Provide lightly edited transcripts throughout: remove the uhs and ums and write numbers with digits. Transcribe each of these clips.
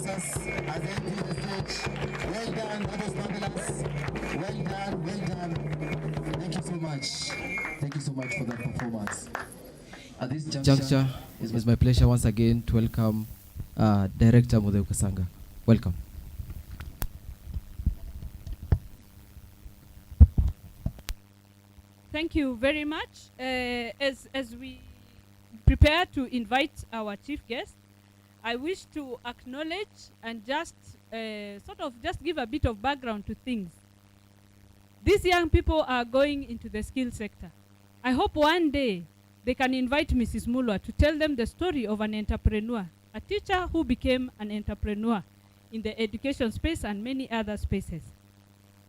officers as they enter the stage. Well done, that was fabulous. Well done, well done. Thank you so much. Thank you so much for that performance. At this juncture, it's my pleasure once again to welcome Director Mutheu Kasanga. Welcome. Thank you very much. As we prepare to invite our chief guest, I wish to acknowledge and just just give a bit of background to things. These young people are going into the skill sector. I hope one day they can invite Mrs. Mulwa to tell them the story of an entrepreneur, a teacher who became an entrepreneur in the education space and many other spaces.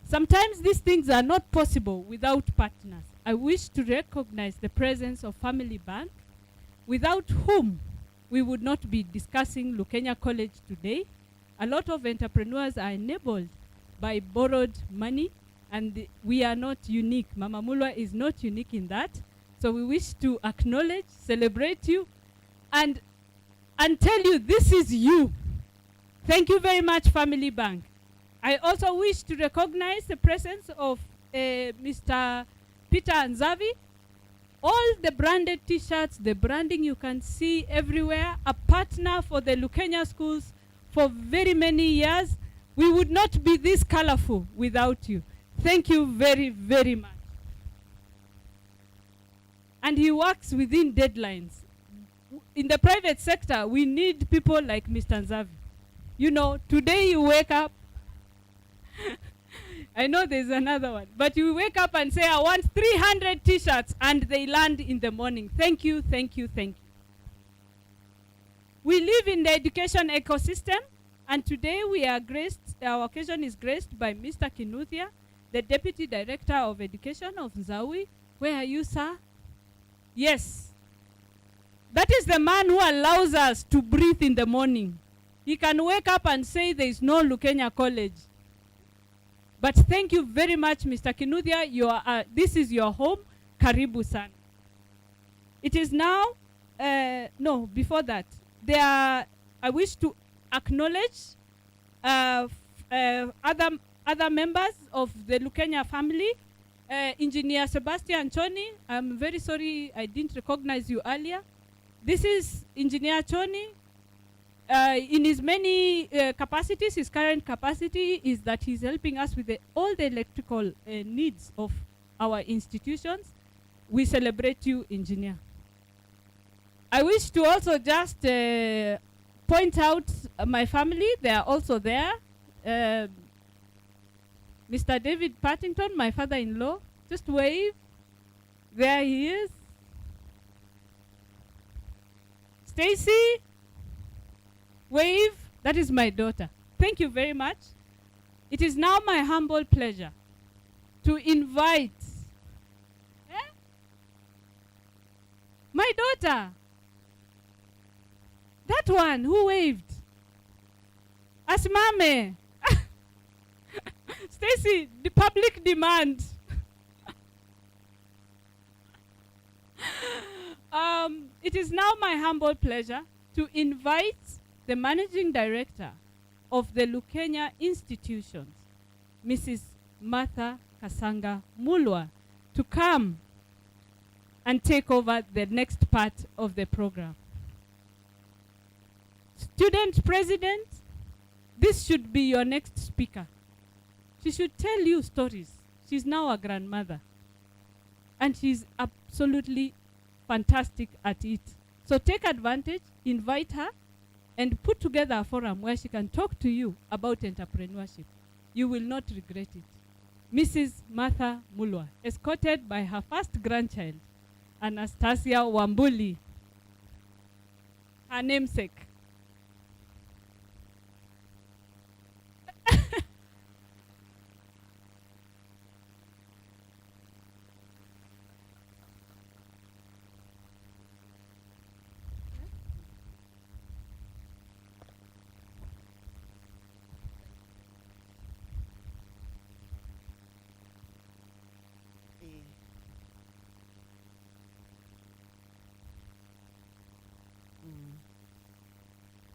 Sometimes these things are not possible without partners. I wish to recognize the presence of Family Bank, without whom we would not be discussing Lukenya College today. A lot of entrepreneurs are enabled by borrowed money, and we are not unique. Mama Mulwa is not unique in that. So we wish to acknowledge, celebrate you, and tell you this is you. Thank you very much, Family Bank. I also wish to recognize the presence of Mr. Peter Nzavi. All the branded t-shirts, the branding you can see everywhere, a partner for the Lukenya schools for very many years. We would not be this colorful without you. Thank you very, very much. And he works within deadlines. In the private sector, we need people like Mr. Nzavi. You know, today you wake up, I know there's another one, but you wake up and say, I want 300 t-shirts, and they land in the morning. Thank you, thank you, thank you. We live in the education ecosystem, and today we are graced, our occasion is graced by Mr. Kinuthia, the Deputy Director of Education of Nzawi. Where are you, sir? Yes. That is the man who allows us to breathe in the morning. He can wake up and say there is no Lukenya College. But thank you very much, Mr. Kinuthia. This is your home. Karibu san. It is now, no, before that, I wish to acknowledge other members of the Lukenya family. Engineer Sebastian Choni, I'm very sorry I didn't recognize you earlier. This is Engineer Choni. In his many capacities, his current capacity is that he's helping us with all the electrical needs of our institutions. We celebrate you, Engineer. I wish to also just point out my family. They are also there. Mr. David Partington, my father-in-law, just wave. There he is. Stacy, wave. That is my daughter. Thank you very much. It is now my humble pleasure to invite my daughter, that one who waved, Asimame. Stacy, the public demand. It is now my humble pleasure to invite the Managing Director of the Lukenya Institutions, Mrs. Martha Kasanga Mulwa, to come and take over the next part of the program. Student President, this should be your next speaker. She should tell you stories. She's now a grandmother, and she's absolutely fantastic at it. So take advantage, invite her, and put together a forum where she can talk to you about entrepreneurship. You will not regret it. Mrs. Martha Mulwa, escorted by her first grandchild, Anastasia Wambuli, her namesake.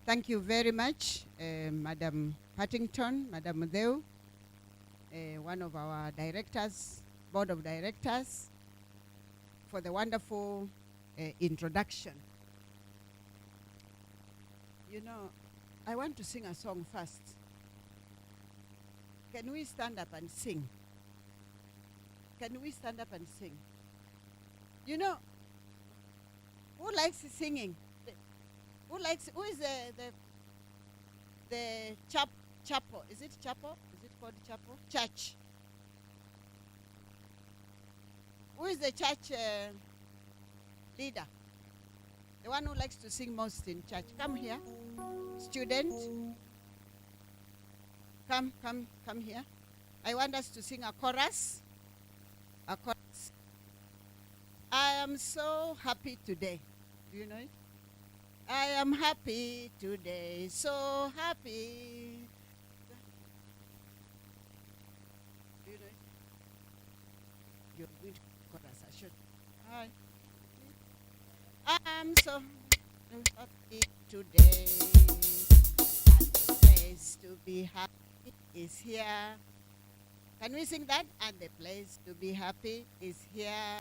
Thank you very much, Madam Partington, Madam Mudeu, one of our directors, board of directors, for the wonderful introduction. You know, I want to sing a song first. Can we stand up and sing? Can we stand up and sing? You know, who likes singing? Who is the chapel? Is it chapel? Is it called chapel? Church. Who is the church leader? The one who likes to sing most in church. Come here. Student. Come here. I want us to sing a chorus. A chorus. I am so happy today. Do you know it? I am happy today, so happy. Do you know it? You're going to chorus, I should. Hi. I am so happy today. And the place to be happy is here. Can we sing that? And the place to be happy is here.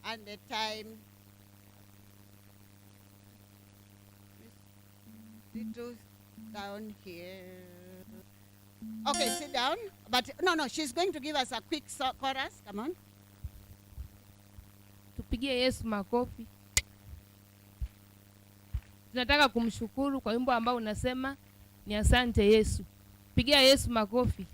And the time little down here. Okay, sit down. But no, she's going to give us a quick chorus. Come on. Tupigie Yesu makofi. Tunataka kumshukuru kwa wimbo ambao unasema ni asante Yesu. Pigia Yesu makofi.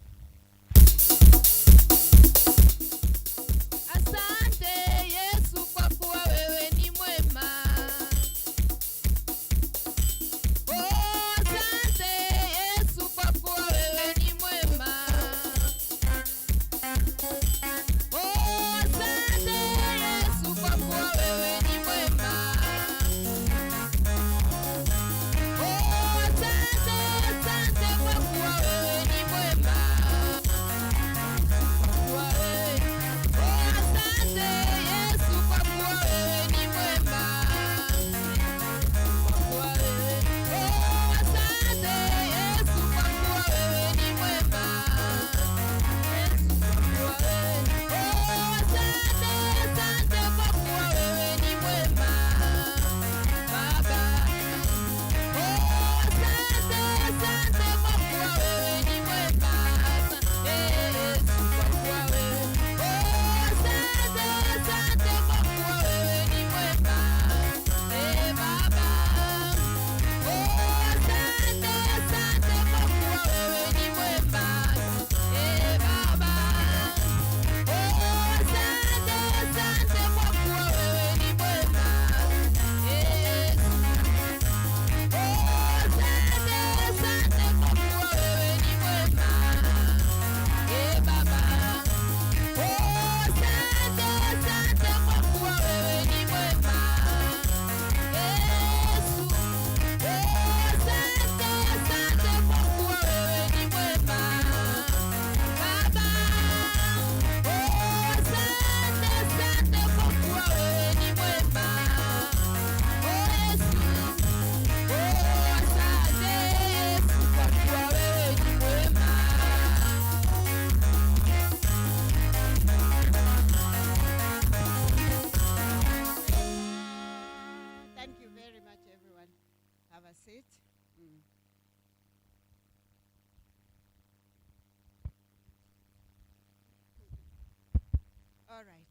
All right.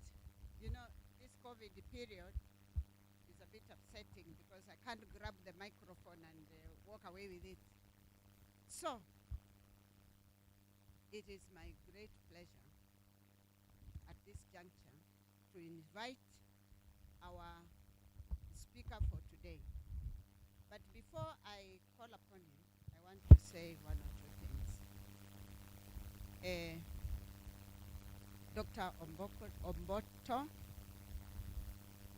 You know, this COVID period is a bit upsetting because I can't grab the microphone and walk away with it. So, it is my great pleasure at this juncture to invite our speaker for today. But before I call upon him, I want to say one or two things. Dr. Omboto,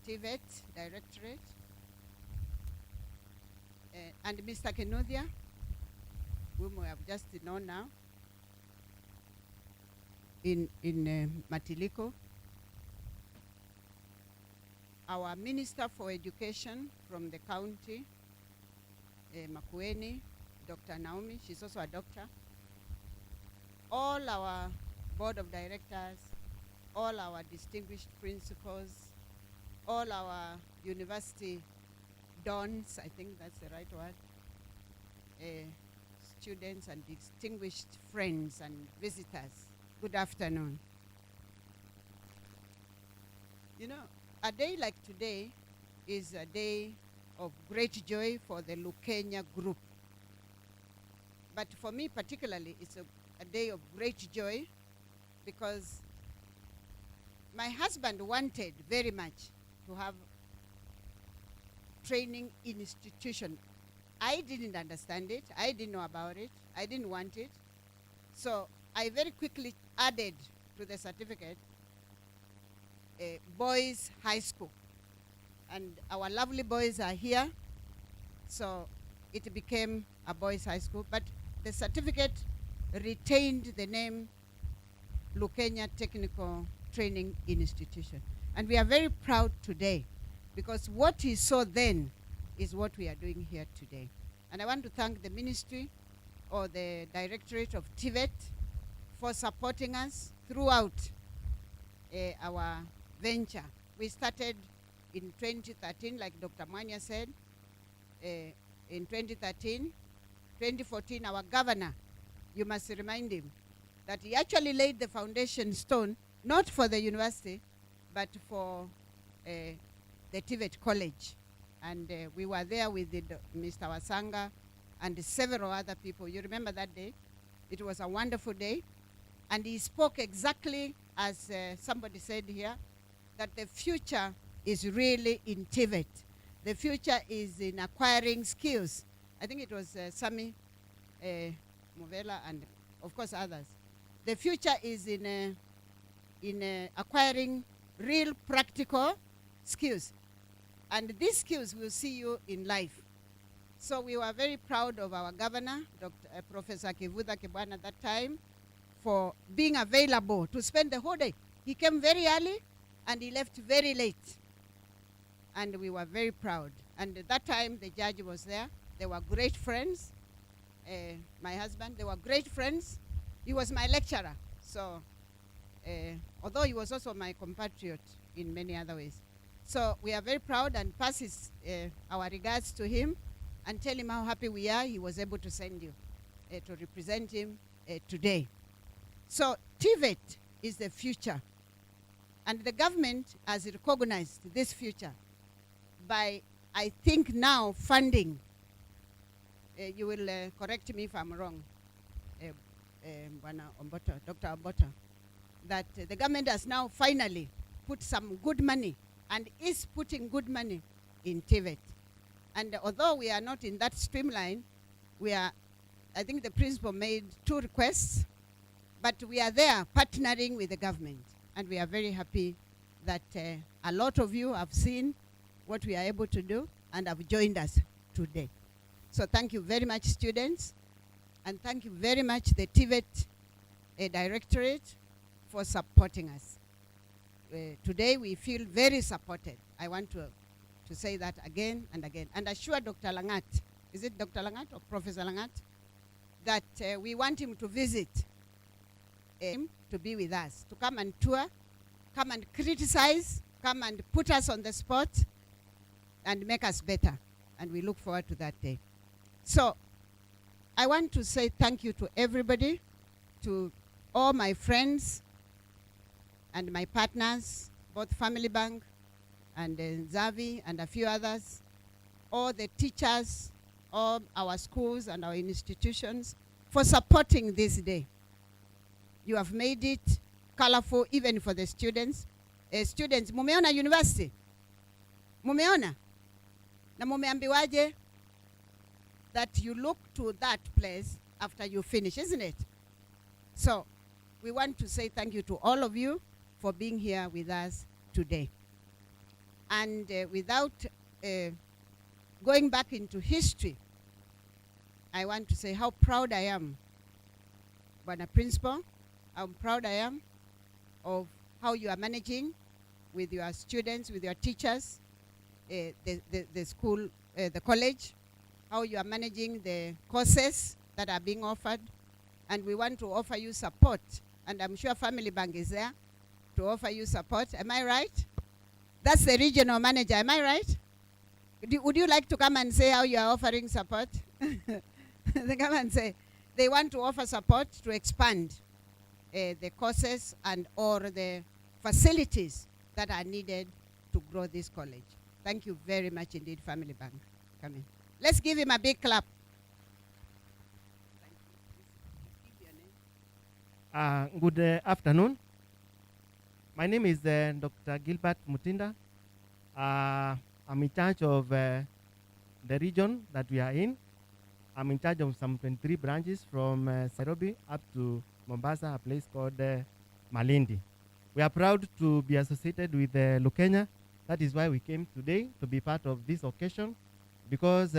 TVET Directorate, and Mr. Kinuthia, whom we have just known now, in Matiliko, our Minister for Education from the county, Makueni, Dr. Naomi, she's also a doctor. All our board of directors, all our distinguished principals, all our university dons, I think that's the right word, students and distinguished friends and visitors, good afternoon. You know, a day like today is a day of great joy for the Lukenya group. But for me particularly, it's a day of great joy because my husband wanted very much to have training institution. I didn't understand it. I didn't know about it. I didn't want it. So I very quickly added to the certificate a boys' high school. And our lovely boys are here. So it became a boys' high school. But the certificate retained the name Lukenya Technical Training Institution. And we are very proud today because what we saw then is what we are doing here today. And I want to thank the ministry or the directorate of TVET for supporting us throughout our venture. We started in 2013, like Dr. Mwanya said, in 2013. 2014, our governor, you must remind him that he actually laid the foundation stone, not for the university, but for the TVET college. And we were there with Mr. Wasanga and several other people. You remember that day? It was a wonderful day. And he spoke exactly as somebody said here, that the future is really in TVET. The future is in acquiring skills. I think it was Sami Movela and of course others. The future is in acquiring real practical skills. And these skills will see you in life. So we were very proud of our governor, Professor Kivuda Kibwana at that time, for being available to spend the whole day. He came very early and he left very late. And we were very proud. And at that time, the judge was there. They were great friends. My husband, they were great friends. He was my lecturer. So, although he was also my compatriot in many other ways. So we are very proud and pass our regards to him and tell him how happy we are he was able to send you to represent him today. So TVET is the future. And the government has recognized this future by, I think now, funding. You will correct me if I'm wrong, Dr. Ombota, that the government has now finally put some good money and is putting good money in TVET. And although we are not in that streamline, I think the principal made 2 requests, but we are there partnering with the government. And we are very happy that a lot of you have seen what we are able to do and have joined us today. So thank you very much, students, and thank you very much, the TVET Directorate, for supporting us. Today we feel very supported. I want to say that again and again. And assure Dr. Langat, is it Dr. Langat or Professor Langat, that we want him to visit, to be with us, to come and tour, come and criticize, come and put us on the spot, and make us better. And we look forward to that day. So I want to say thank you to everybody, to all my friends and my partners, both Family Bank and Zavi and a few others, all the teachers, all our schools and our institutions for supporting this day. You have made it colorful even for the students. Students, mumeona university? Mumeona? Na mumeambiwaje? That you look to that place after you finish, isn't it? So we want to say thank you to all of you for being here with us today. And without going back into history, I want to say how proud I am, Bwana Principal, how proud I am of how you are managing with your students, with your teachers, the school, the college, how you are managing the courses that are being offered, and we want to offer you support. And I'm sure Family Bank is there to offer you support. Am I right? That's the regional manager. Am I right? Would you like to come and say how you are offering support? They come and say they want to offer support to expand the courses and or the facilities that are needed to grow this college. Thank you very much indeed, Family Bank. Come in. Let's give him a big clap. Good afternoon. My name is Dr. Gilbert Mutinda. I'm in charge of the region that we are in. I'm in charge of some 23 branches from Nairobi up to Mombasa, a place called Malindi. We are proud to be associated with Lukenya. That is why we came today to be part of this occasion, because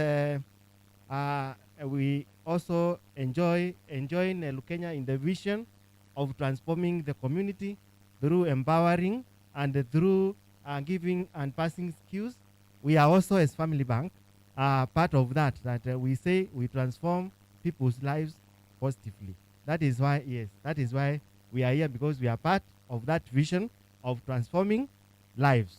we also enjoying Lukenya in the vision of transforming the community through empowering and through giving and passing skills. We are also, as Family Bank, part of that we say we transform people's lives positively. That is why, yes, that is why we are here, because we are part of that vision of transforming lives.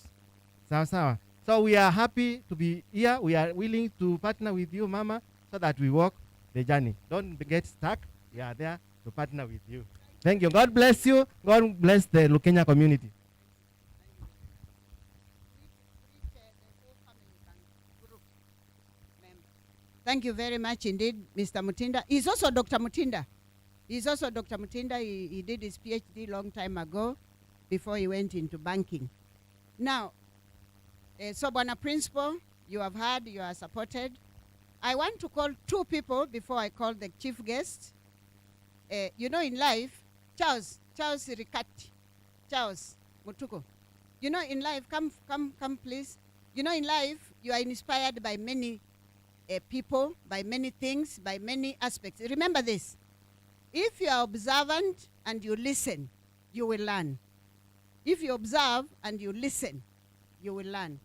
So we are happy to be here. We are willing to partner with you, Mama, so that we walk the journey. Don't get stuck. We are there to partner with you. Thank you. God bless you. God bless the Lukenya community. Thank you very much indeed, Mr. Mutinda. He's also Dr. Mutinda. He did his PhD long time ago before he went into banking. Now, so Bwana Principal, you have heard, you are supported. I want to call two people before I call the chief guest. You know, in life, Charles Rikati, Charles Mutuko. You know, in life, come please. You know, in life, you are inspired by many people, by many things, by many aspects. Remember this. If you are observant and you listen, you will learn. If you observe and you listen, you will learn.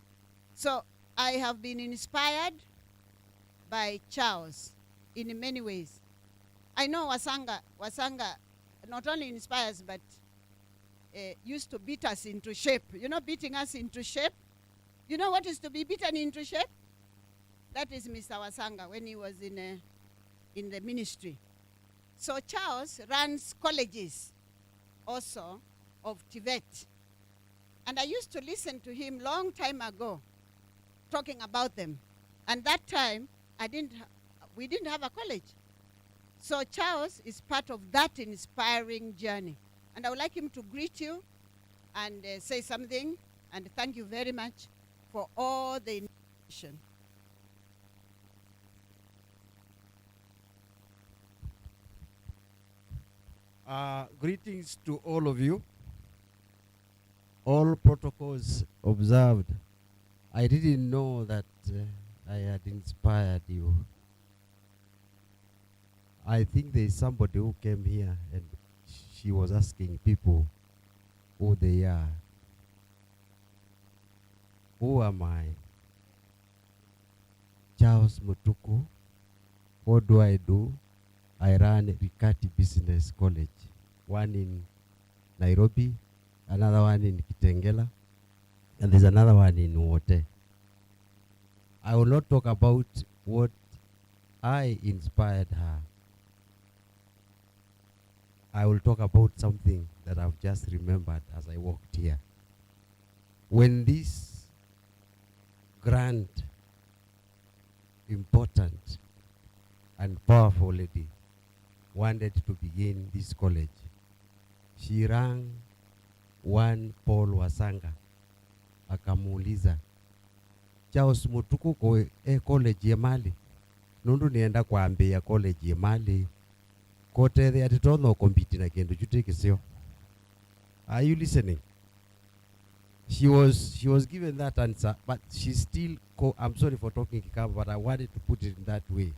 So I have been inspired by Charles in many ways. I know Wasanga not only inspires, but used to beat us into shape. You know, beating us into shape. You know what is to be beaten into shape? That is Mr. Wasanga when he was in the ministry. So Charles runs colleges also of Tibet. And I used to listen to him long time ago talking about them. And that time, we didn't have a college. So Charles is part of that inspiring journey. And I would like him to greet you and say something. And thank you very much for all the information. Greetings to all of you. All protocols observed. I didn't know that I had inspired you. I think there is somebody who came here and she was asking people who they are. Who am I? Charles Mutuku. What do? I run Rikati Business College. One in Nairobi, another one in Kitengela, and there's another one in Wote. I will not talk about what I inspired her. I will talk about something that I've just remembered as I walked here. When this grand, important, and powerful lady wanted to begin this college, she rang one Paul Wasanga, akamuuliza, Charles Mutuku ko college ya mali, nundu nienda kuambia college ya mali, kote the atitono compete na kendo chutekeseo. Are you listening? She was given that answer, but she still, I'm sorry for talking Kikamba, but I wanted to put it in that way.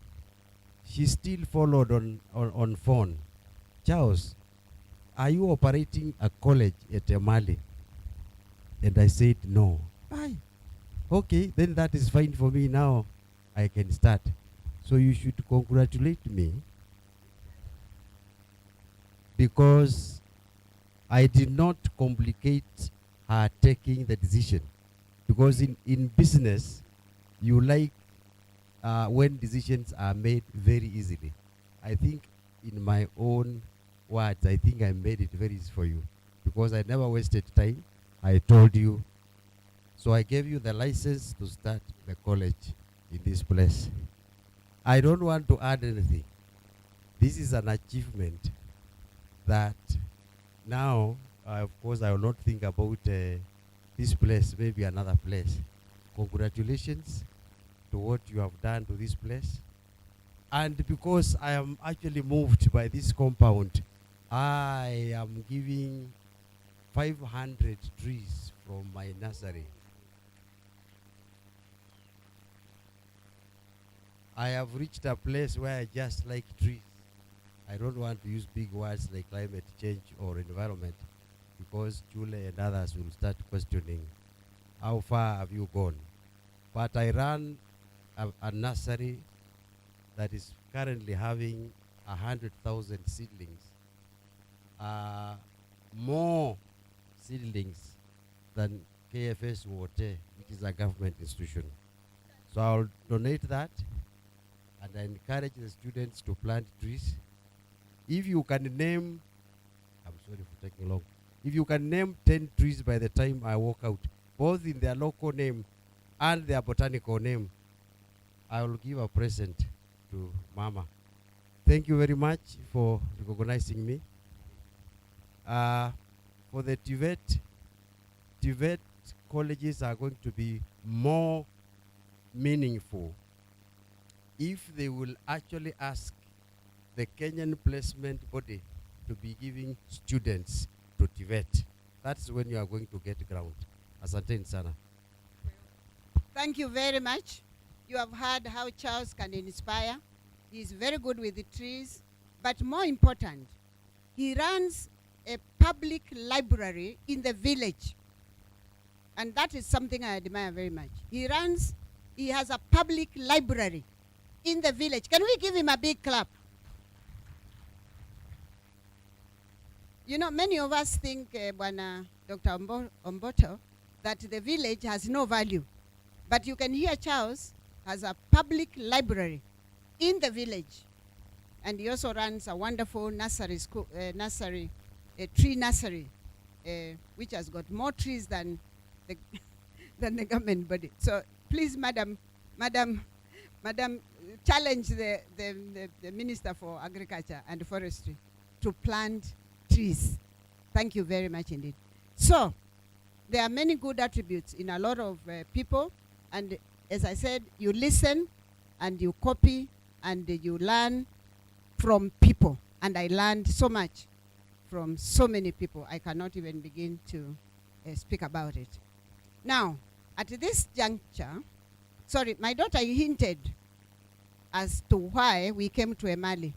She still followed on phone. Charles, are you operating a college at Mali? And I said, no. Aye. Okay, then that is fine for me now. I can start. So you should congratulate me because I did not complicate her taking the decision. Because in business, you like when decisions are made very easily. I think in my own words, I think I made it very easy for you because I never wasted time. I told you. So I gave you the license to start the college in this place. I don't want to add anything. This is an achievement that now, of course, I will not think about this place, maybe another place. Congratulations to what you have done to this place. And because I am actually moved by this compound, I am giving 500 trees from my nursery. I have reached a place where I just like trees. I don't want to use big words like climate change or environment because Chule and others will start questioning how far have you gone. But I run a nursery that is currently having 100,000 seedlings, more seedlings than KFS Water, which is a government institution. So I'll donate that and I encourage the students to plant trees. If you can name, I'm sorry for taking long, if you can name 10 trees by the time I walk out, both in their local name and their botanical name, I will give a present to Mama. Thank you very much for recognizing me. For the TVET colleges are going to be more meaningful if they will actually ask the Kenyan placement body to be giving students to TVET. That's when you are going to get ground. Asante sana. Thank you very much. You have heard how Charles can inspire. He is very good with the trees. But more important, he runs a public library in the village. And that is something I admire very much. He has a public library in the village. Can we give him a big clap? You know, many of us think, Dr. Omboto, that the village has no value. But you can hear Charles has a public library in the village. And he also runs a wonderful nursery school, a tree nursery, which has got more trees than the, than the government body. So please, Madam, challenge the Minister for Agriculture and Forestry to plant trees. Thank you very much indeed. So there are many good attributes in a lot of people. And as I said, you listen and you copy and you learn from people. And I learned so much from so many people. I cannot even begin to speak about it. Now, at this juncture, sorry, my daughter hinted as to why we came to Emali.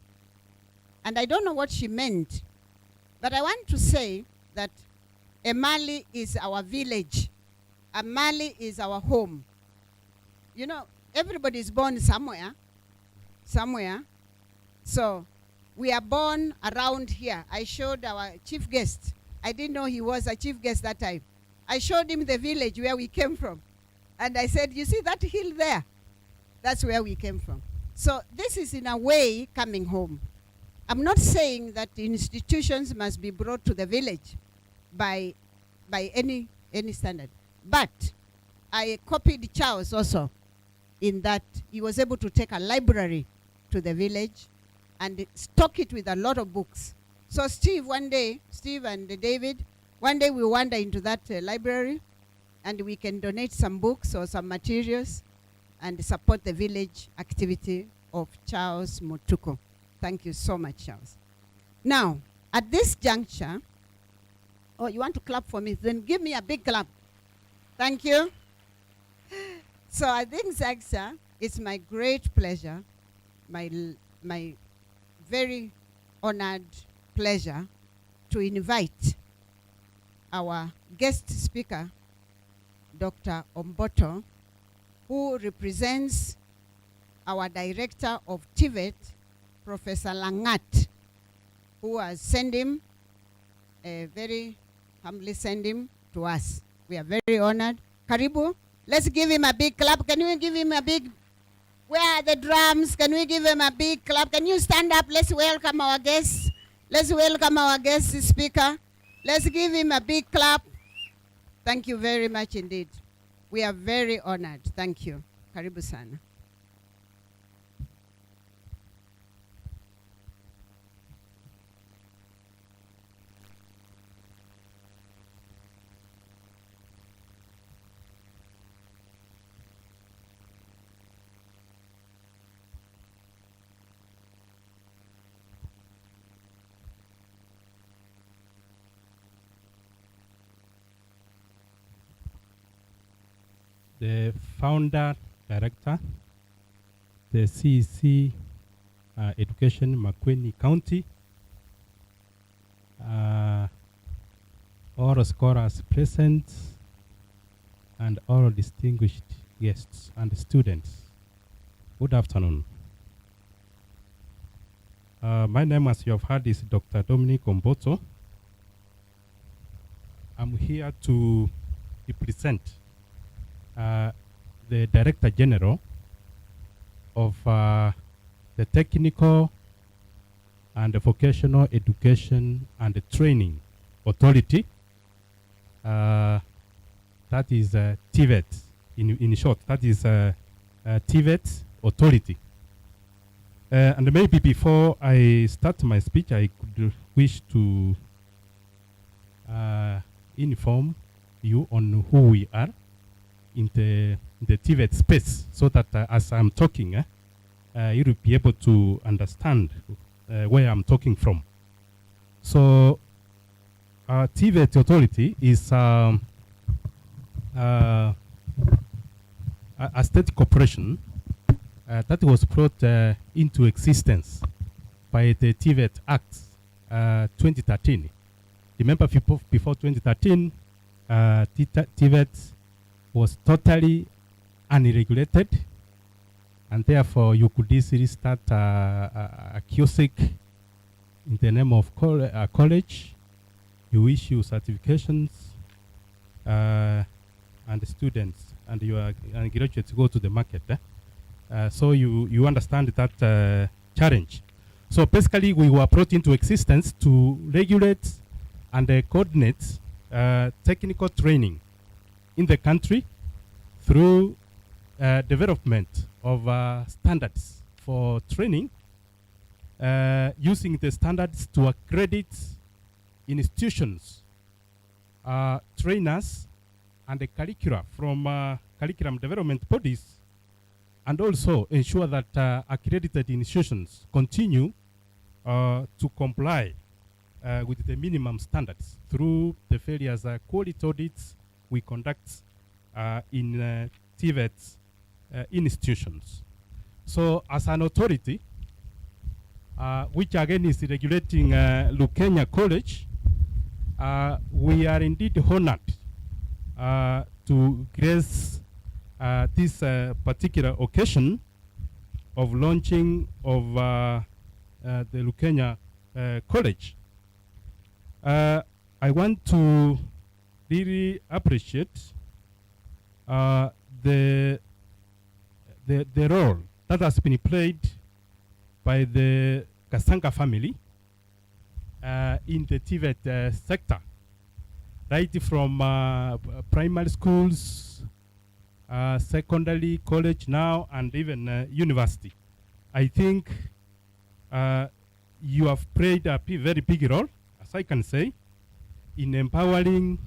And I don't know what she meant, but I want to say that Emali is our village. Emali is our home. You know, everybody is born somewhere. So we are born around here. I showed our chief guest. I didn't know he was a chief guest that time. I showed him the village where we came from. And I said, you see that hill there? That's where we came from. So this is in a way coming home. I'm not saying that institutions must be brought to the village by any standard. But I copied Charles also in that he was able to take a library to the village and stock it with a lot of books. So Steve and David, one day we wander into that library and we can donate some books or some materials and support the village activity of Charles Mutuku. Thank you so much, Charles. Now, at this juncture, oh, you want to clap for me? Then give me a big clap. Thank you. So at this juncture, it's my great pleasure, my very honored pleasure to invite our guest speaker, Dr. Omboto, who represents our director of TVET, Professor Langat, who has sent him, very humbly sent him to us. We are very honored. Karibu. Let's give him a big clap. Can we give him a big... Where are the drums? Can we give him a big clap? Can you stand up? Let's welcome our guest. Let's welcome our guest speaker. Let's give him a big clap. Thank you very much indeed. We are very honored. Thank you. Karibu sana. The founder director, the CEC Education, Makueni County, all scholars present, and all distinguished guests and students. Good afternoon. My name, as you have heard, is Dr. Dominic Omboto. I'm here to represent the Director General of the Technical and the Vocational Education and the Training Authority. That is TVET, in short. That is TVET Authority. And maybe before I start my speech, I could wish to inform you on who we are in the TVET space, so that as I'm talking, you'll be able to understand where I'm talking from. So, TVET Authority is a state corporation that was brought into existence by the TVET Act 2013. Remember, before 2013, TVET was totally unregulated, and therefore you could easily start a kiosk in the name of a college. You issue certifications, and the students and your graduates go to the market. So you understand that challenge. So basically, we were brought into existence to regulate and coordinate technical training in the country through development of standards for training, using the standards to accredit institutions, trainers, and the curricula from curriculum development bodies, and also ensure that accredited institutions continue to comply with the minimum standards through the various quality audits we conduct in TVET institutions. So as an authority, which again is regulating Lukenya College, we are indeed honored to grace this particular occasion of launching of the Lukenya College. I want to really appreciate the role that has been played by the Kasanga family in the TVET sector, right from primary schools, secondary, college now, and even university. I think you have played a very big role, as I can say, in empowering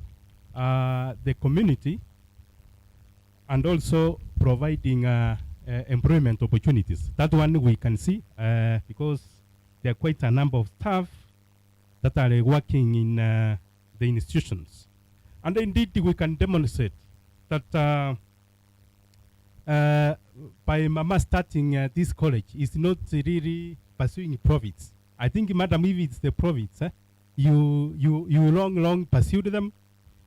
the community and also providing employment opportunities. That one we can see because there are quite a number of staff that are working in the institutions. And indeed, we can demonstrate that by Mama starting this college is not really pursuing profits. I think, Madam, if it's the profits, you long pursued them,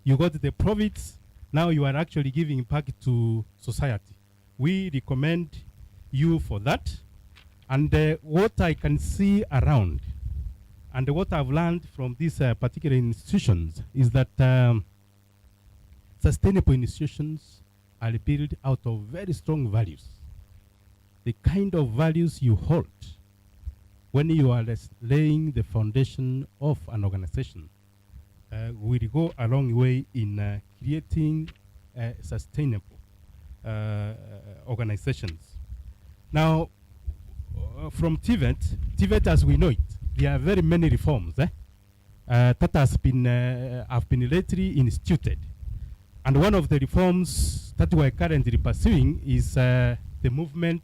you got the profits, now you are actually giving back to society. We recommend you for that. And what I can see around, and what I've learned from these particular institutions, is that sustainable institutions are built out of very strong values. The kind of values you hold when you are laying the foundation of an organization will go a long way in creating sustainable organizations. Now, from TVET as we know it, there are very many reforms that have been lately instituted. And one of the reforms that we are currently pursuing is the movement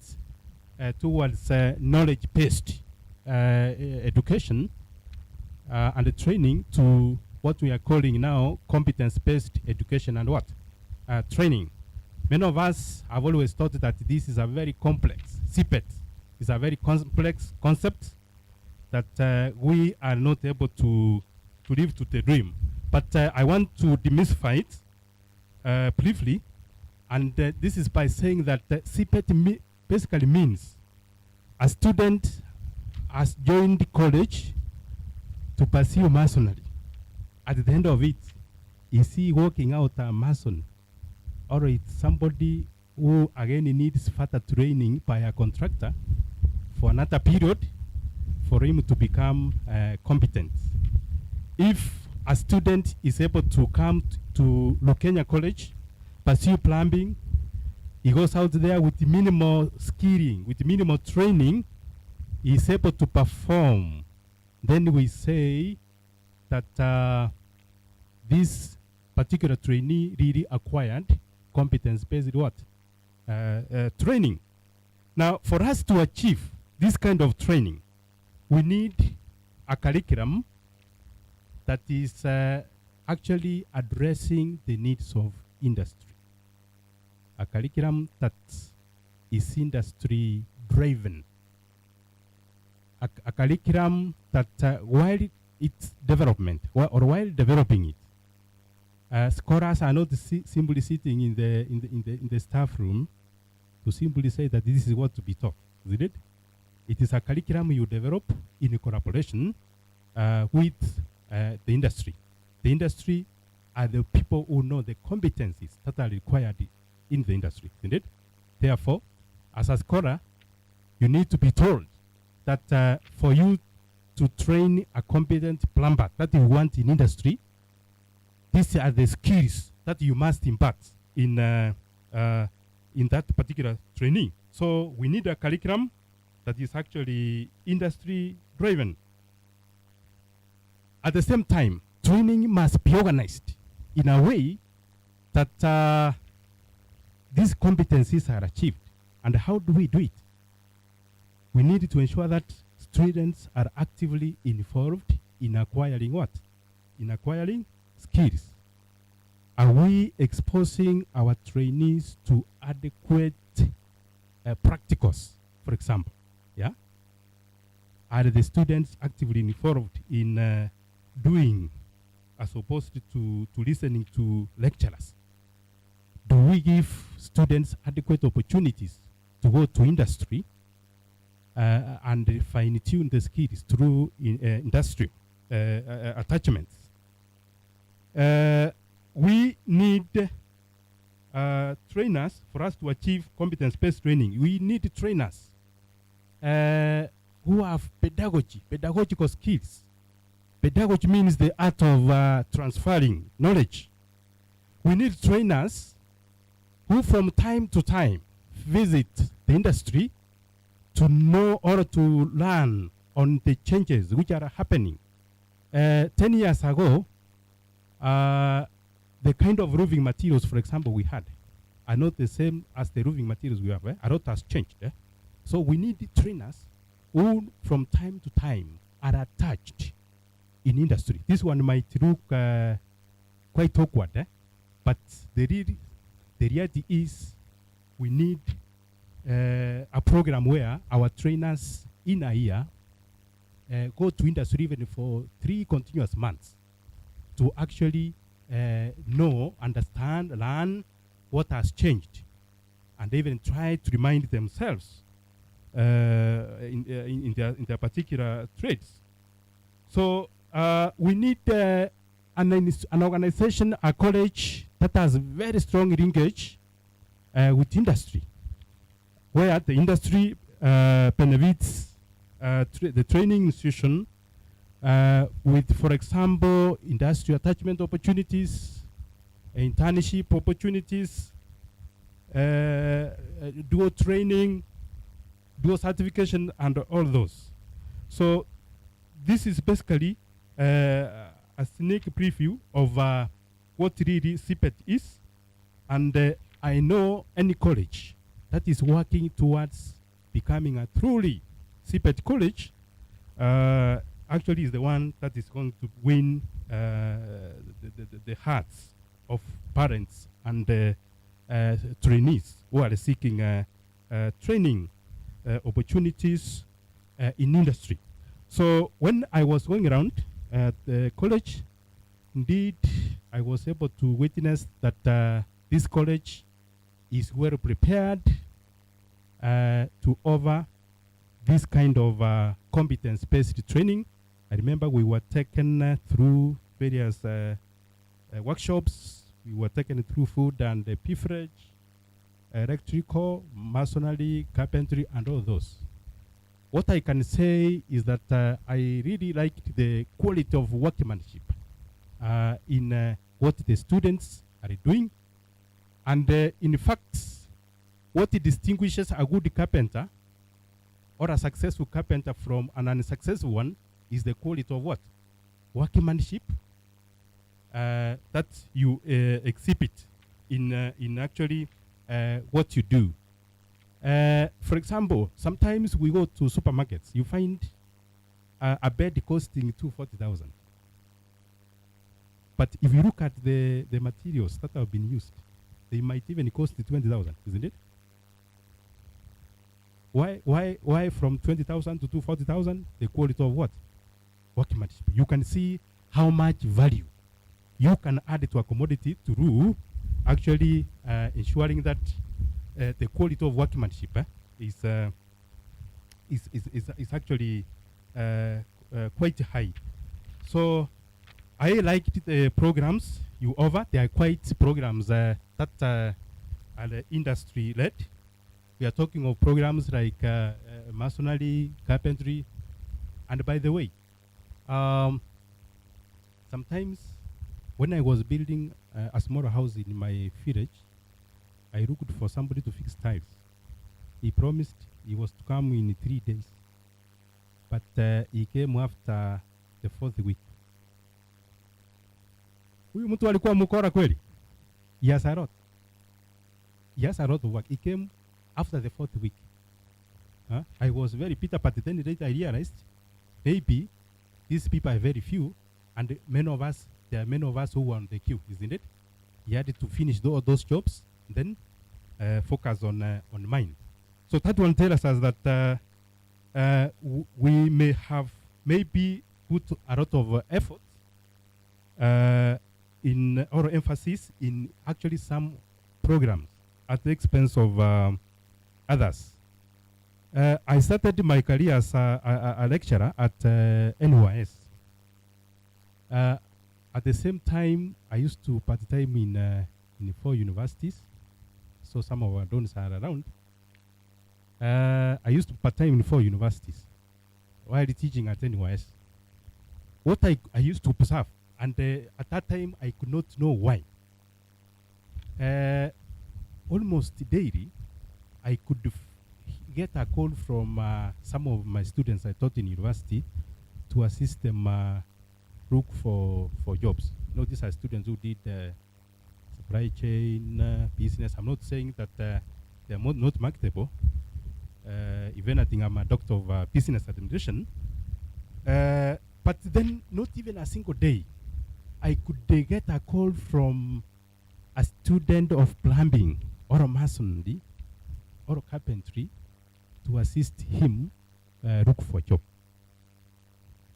towards knowledge-based education and training to what we are calling now competence-based education and what? Training. Many of us have always thought that this is a very complex, CPET is a very complex concept that we are not able to live to the dream. But I want to demystify it briefly, and this is by saying that CPET basically means a student has joined college to pursue masonry. At the end of it, is he working out a mason, or it's somebody who again needs further training by a contractor for another period for him to become competent? If a student is able to come to Lukenya College, pursue plumbing, he goes out there with minimal skilling, with minimal training, he is able to perform. Then we say that this particular trainee really acquired competence-based what? Training. Now, for us to achieve this kind of training, we need a curriculum that is actually addressing the needs of industry. A curriculum that is industry driven. A curriculum that while its development, or while developing it, scholars are not simply sitting in the staff room to simply say that this is what to be taught, isn't it? It is a curriculum you develop in collaboration with the industry. The industry are the people who know the competencies that are required in the industry, isn't it? Therefore, as a scholar, you need to be told that for you to train a competent plumber that you want in industry, these are the skills that you must impart in that particular training. So we need a curriculum that is actually industry driven. At the same time, training must be organized in a way that these competencies are achieved. And how do we do it? We need to ensure that students are actively involved in acquiring what? In acquiring skills. Are we exposing our trainees to adequate practicals, for example? Yeah? Are the students actively involved in doing as opposed to listening to lecturers? Do we give students adequate opportunities to go to industry and fine-tune the skills through industrial attachments? We need trainers for us to achieve competence-based training. We need trainers who have pedagogical skills. Pedagogy means the art of transferring knowledge. We need trainers who from time to time visit the industry to know or to learn on the changes which are happening. 10 years ago, the kind of roofing materials, for example, we had are not the same as the roofing materials we have. A lot has changed. So we need trainers who from time to time are attached in industry. This one might look quite awkward, but the reality is we need a program where our trainers in a year go to industry even for 3 continuous months to actually know, understand, learn what has changed, and even try to remind themselves in their particular trades. So we need an organization, a college that has very strong linkage with industry, where the industry benefits the training institution with, for example, industry attachment opportunities, internship opportunities, dual training, dual certification, and all those. So this is basically a sneak preview of what really CPET is. And I know any college that is working towards becoming a truly CPET college actually is the one that is going to win the hearts of parents and trainees who are seeking training opportunities in industry. So when I was going around at the college, indeed, I was able to witness that this college is well prepared to offer this kind of competence-based training. I remember we were taken through various workshops. We were taken through food and beverage, electrical, masonry, carpentry, and all those. What I can say is that I really liked the quality of workmanship in what the students are doing. And in fact, what distinguishes a good carpenter or a successful carpenter from an unsuccessful one is the quality of what? Workmanship that you exhibit in actually what you do. For example, sometimes we go to supermarkets, you find a bed costing 240,000. But if you look at the materials that have been used, they might even cost 20,000, isn't it? Why from 20,000 to 240,000? The quality of what? Workmanship. You can see how much value you can add to a commodity through actually ensuring that the quality of workmanship is actually quite high. So I liked the programs you offer. They are quite programs that are industry led. We are talking of programs like masonry, carpentry, and by the way, sometimes when I was building a smaller house in my village, I looked for somebody to fix tiles. He promised he was to come in 3 days, but he came after the 4th week. Huyu mtu alikuwa mkora kweli. He has a lot. He has a lot of work. He came after the 4th week. I was very bitter, but then later I realized maybe these people are very few, and many of us, there are many of us who were on the queue, isn't it? He had to finish all those jobs, then focus on mine. So that one tells us that we may have maybe put a lot of effort in or emphasis in actually some programs at the expense of others. I started my career as a lecturer at NYS. At the same time, I used to part-time in 4 universities. So some of our donors are around. I used to part-time in 4 universities while teaching at NYS. What I used to observe, and at that time I could not know why. Almost daily, I could get a call from some of my students I taught in university to assist them look for jobs. You know, these are students who did supply chain business. I'm not saying that they are not marketable. If anything, I'm a doctor of business administration. But then, not even a single day, I could get a call from a student of plumbing or a masonry or carpentry to assist him look for a job.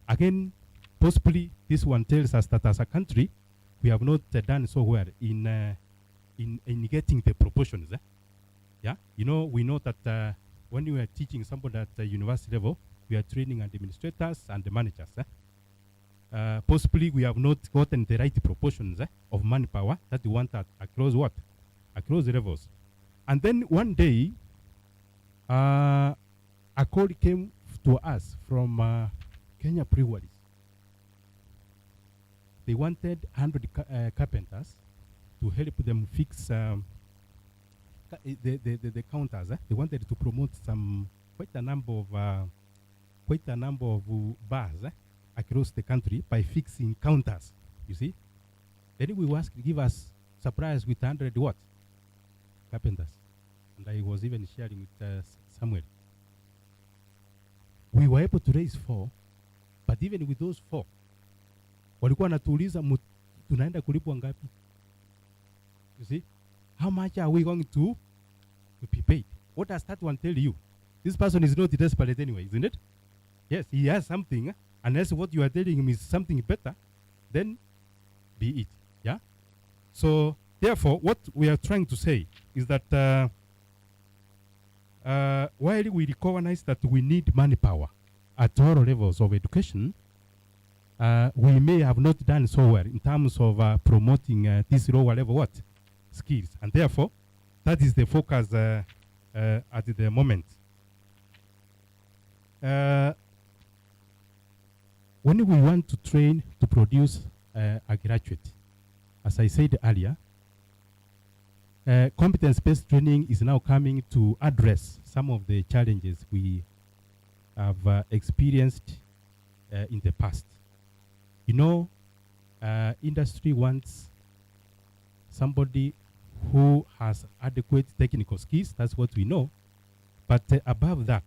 Again, possibly this one tells us that as a country, we have not done so well in getting the proportions. Yeah, you know, we know that when we are teaching somebody at the university level, we are training administrators and the managers. Possibly we have not gotten the right proportions of manpower that we want across what? Across the levels. And then one day, a call came to us from Kenya Breweries. They wanted 100 carpenters to help them fix the counters. They wanted to promote quite a number of bars across the country by fixing counters. You see, then we asked to give us surprise with 100 what? Carpenters, and I was even sharing with Samuel. We were able to raise 4, but even with those 4, walikuwa natuuliza tunaenda kulipwa ngapi? You see, how much are we going to be paid? What does that one tell you? This person is not desperate anyway, isn't it? Yes, he has something, unless what you are telling him is something better, then be it. Yeah. So therefore, what we are trying to say is that while we recognize that we need manpower at all levels of education, we may have not done so well in terms of promoting this lower level what? Skills. And therefore, that is the focus at the moment. When we want to train to produce a graduate, as I said earlier, competence-based training is now coming to address some of the challenges we have experienced in the past. You know, industry wants somebody who has adequate technical skills. That's what we know. But above that,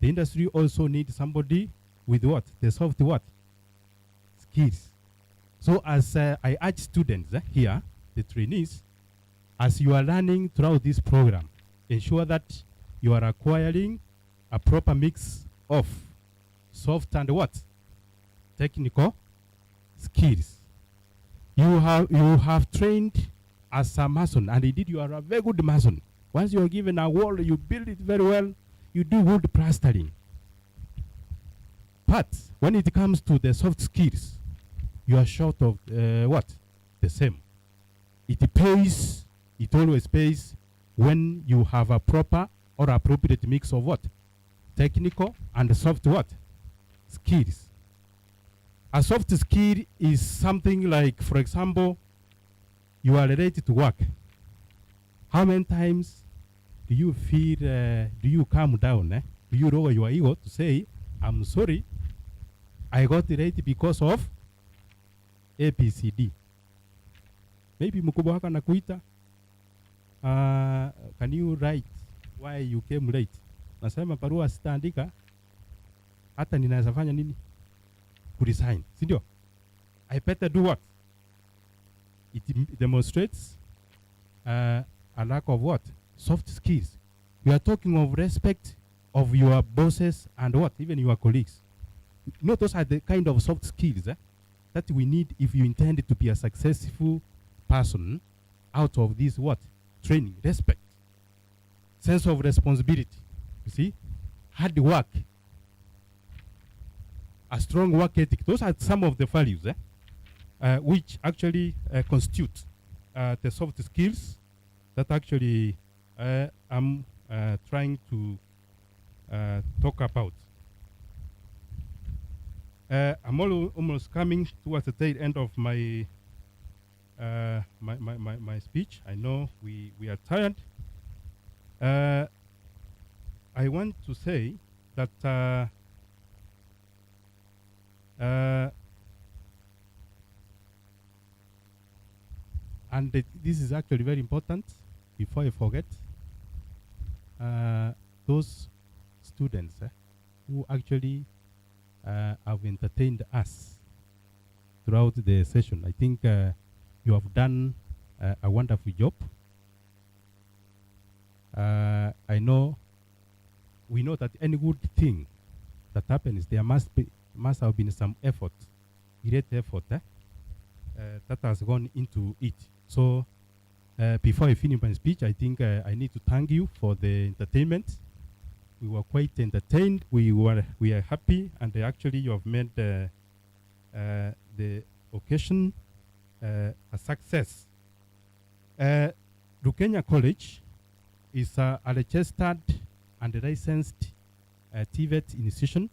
the industry also needs somebody with what? The soft what? Skills. So as I urge students here, the trainees, as you are learning throughout this program, ensure that you are acquiring a proper mix of soft and what? Technical skills. You have trained as a mason, and indeed you are a very good mason. Once you are given a wall, you build it very well, you do wood plastering. But when it comes to the soft skills, you are short of what? The same. It pays, it always pays when you have a proper or appropriate mix of what? Technical and soft what? Skills. A soft skill is something like, for example, you are ready to work. How many times do you feel, do you calm down? Do you lower your ego to say, I'm sorry, I got late because of ABCD? Maybe mkubwa wako anakuita, can you write why you came late? Nasema barua sitaandika, hata ninaweza fanya nini? Kuresign, si ndio? I better do what? It demonstrates a lack of what? Soft skills. We are talking of respect of your bosses and what? Even your colleagues. No, those are the kind of soft skills that we need if you intend to be a successful person out of this what? Training. Respect. Sense of responsibility. You see? Hard work. A strong work ethic. Those are some of the values which actually constitute the soft skills that actually I'm trying to talk about. I'm almost coming towards the tail end of my my speech. I know we are tired. I want to say that and this is actually very important. Before I forget, those students who actually have entertained us throughout the session, I think you have done a wonderful job. I know, we know that any good thing that happens, there must have been some effort, great effort that has gone into it. So before I finish my speech, I think I need to thank you for the entertainment We were quite entertained. We are happy, and actually you have made the occasion a success. Lukenya College is a registered and licensed TVET institution.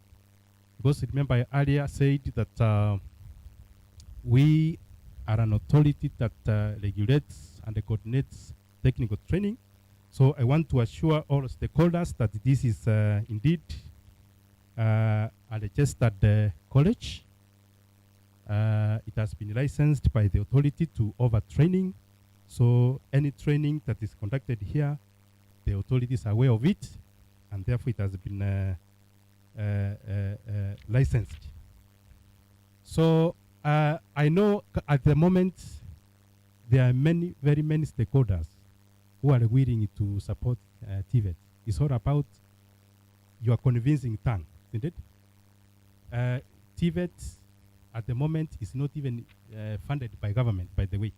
Because remember, I earlier said that we are an authority that regulates and coordinates technical training. So I want to assure all stakeholders that this is indeed a registered college. It has been licensed by the authority to overtraining. So any training that is conducted here, the authorities are aware of it, and therefore it has been licensed. So I know at the moment there are very many stakeholders who are willing to support TVET. It's all about your convincing tongue, isn't it? TVET at the moment is not even funded by government, by the way.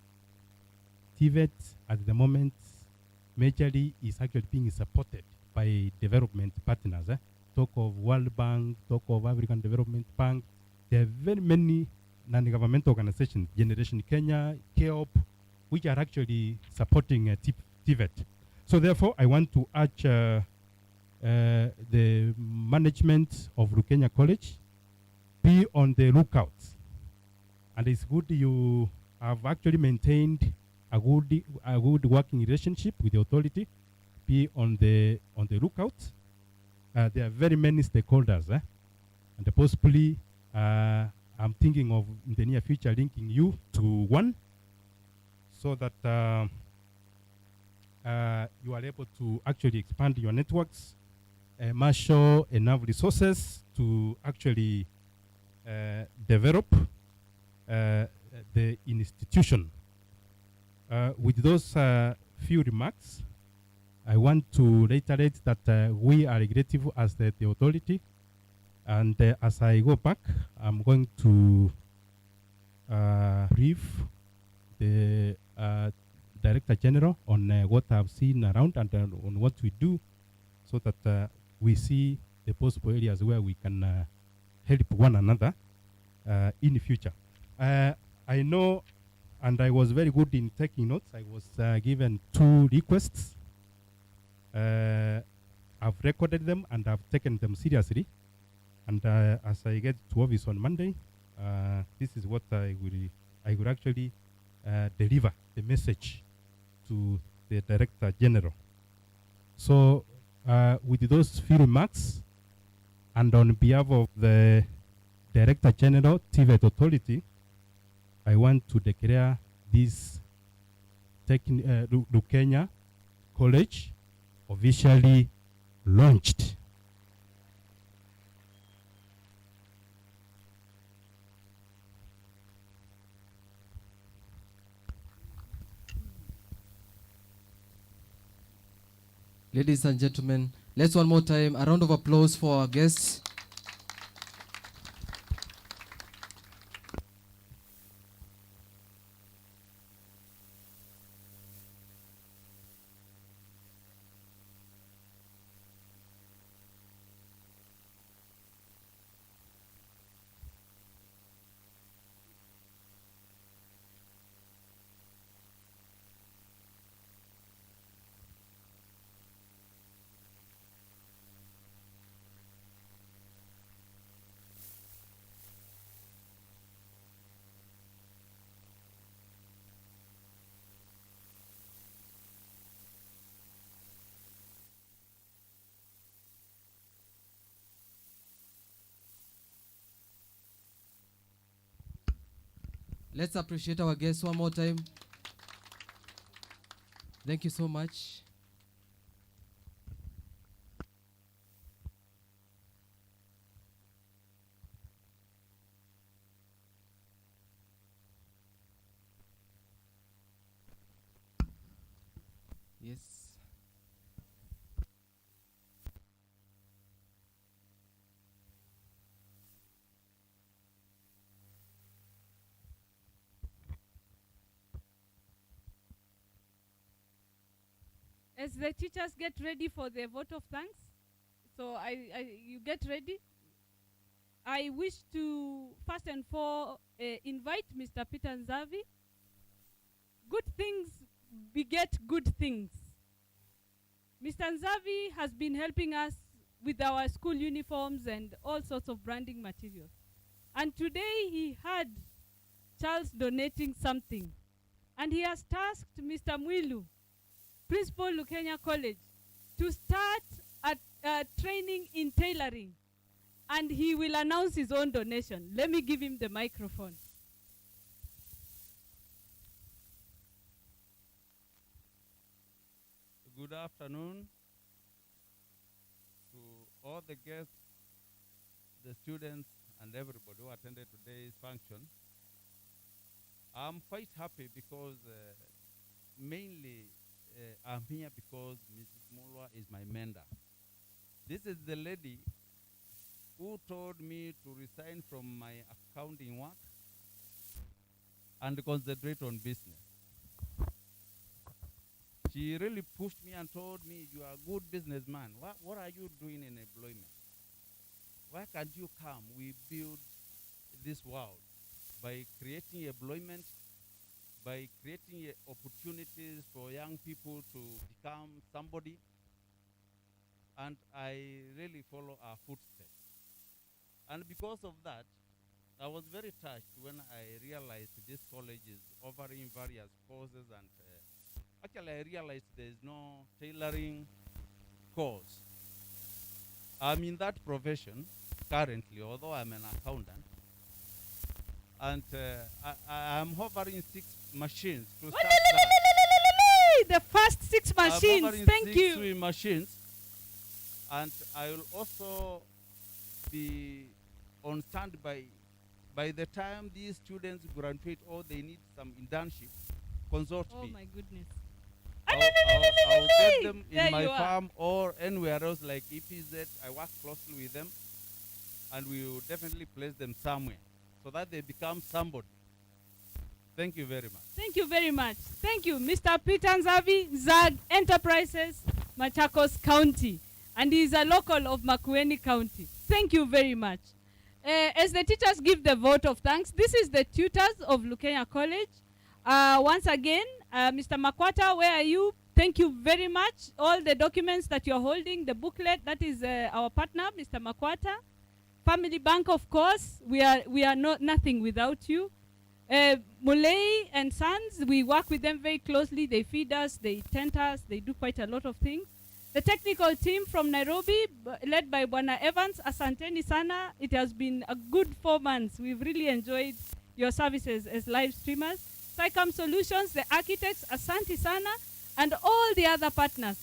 TVET at the moment majorly is actually being supported by development partners. Talk of World Bank, talk of African Development Bank. There are very many non-governmental organizations, Generation Kenya, KEOP, which are actually supporting TVET. So therefore, I want to urge the management of Lukenya College, be on the lookout. And it's good you have actually maintained a good working relationship with the authority. Be on the lookout. There are very many stakeholders, and possibly I'm thinking of in the near future linking you to one, so that you are able to actually expand your networks, marshal enough resources to actually develop the institution. With those few remarks, I want to reiterate that we are executive as the authority, and as I go back, I'm going to brief the Director General on what I've seen around and on what we do, so that we see the possible areas where we can help one another in the future. I know, and I was very good in taking notes. I was given 2 requests. I've recorded them and I've taken them seriously. And as I get to office on Monday, this is what I will actually deliver the message to the Director General. So with those few remarks, and on behalf of the Director General, TVET Authority, I want to declare this Lukenya College officially launched. Ladies and gentlemen, let's one more time a round of applause for our guests. Let's appreciate our guests one more time. Thank you so much. Yes. As the teachers get ready for the vote of thanks, So you get ready. I wish to first and foremost invite Mr. Peter Nzavi. Good things beget good things. Mr. Nzavi has been helping us with our school uniforms and all sorts of branding materials. And today he had Charles donating something. And he has tasked Mr. Mwilu, Principal Lukenya College, to start training in tailoring. And he will announce his own donation. Let me give him the microphone. Good afternoon to all the guests, the students, and everybody who attended today's function. I'm quite happy because mainly I'm here because Mrs. Mulwa is my mentor. This is the lady who told me to resign from my accounting work and concentrate on business. She really pushed me and told me, you are a good businessman. What are you doing in employment? Why can't you come? We build this world by creating employment, by creating opportunities for young people to become somebody. And I really follow our footsteps. And because of that, I was very touched when I realized this college is offering various courses, and actually I realized there is no tailoring course. I'm in that profession currently, although I'm an accountant. And I'm hovering 6 machines to start that. The first 6 machines, thank you. 6 machines. And I will also be on standby. By the time these students graduate or they need some internship, consult me. Oh my goodness. I'll get them in There my you are. farm or anywhere else like EPZ. I work closely with them, and we will definitely place them somewhere so that they become somebody. Thank you very much. Thank you very much. Thank you, Mr. Peter Nzavi, Zag Enterprises, Machakos County. And he is a local of Makueni County. Thank you very much. As the teachers give the vote of thanks, this is the tutors of Lukenya College. Once again, Mr. Makwata, where are you? Thank you very much. All the documents that you're holding, the booklet, that is our partner, Mr. Makwata. Family Bank, of course, we are nothing without you. Mulei and Sons, we work with them very closely. They feed us, they tent us, they do quite a lot of things. The technical team from Nairobi, led by Bwana Evans, asanteni sana. It has been a good 4 months. We've really enjoyed your services as live streamers. Psycom Solutions, the architects, asanti sana, and all the other partners.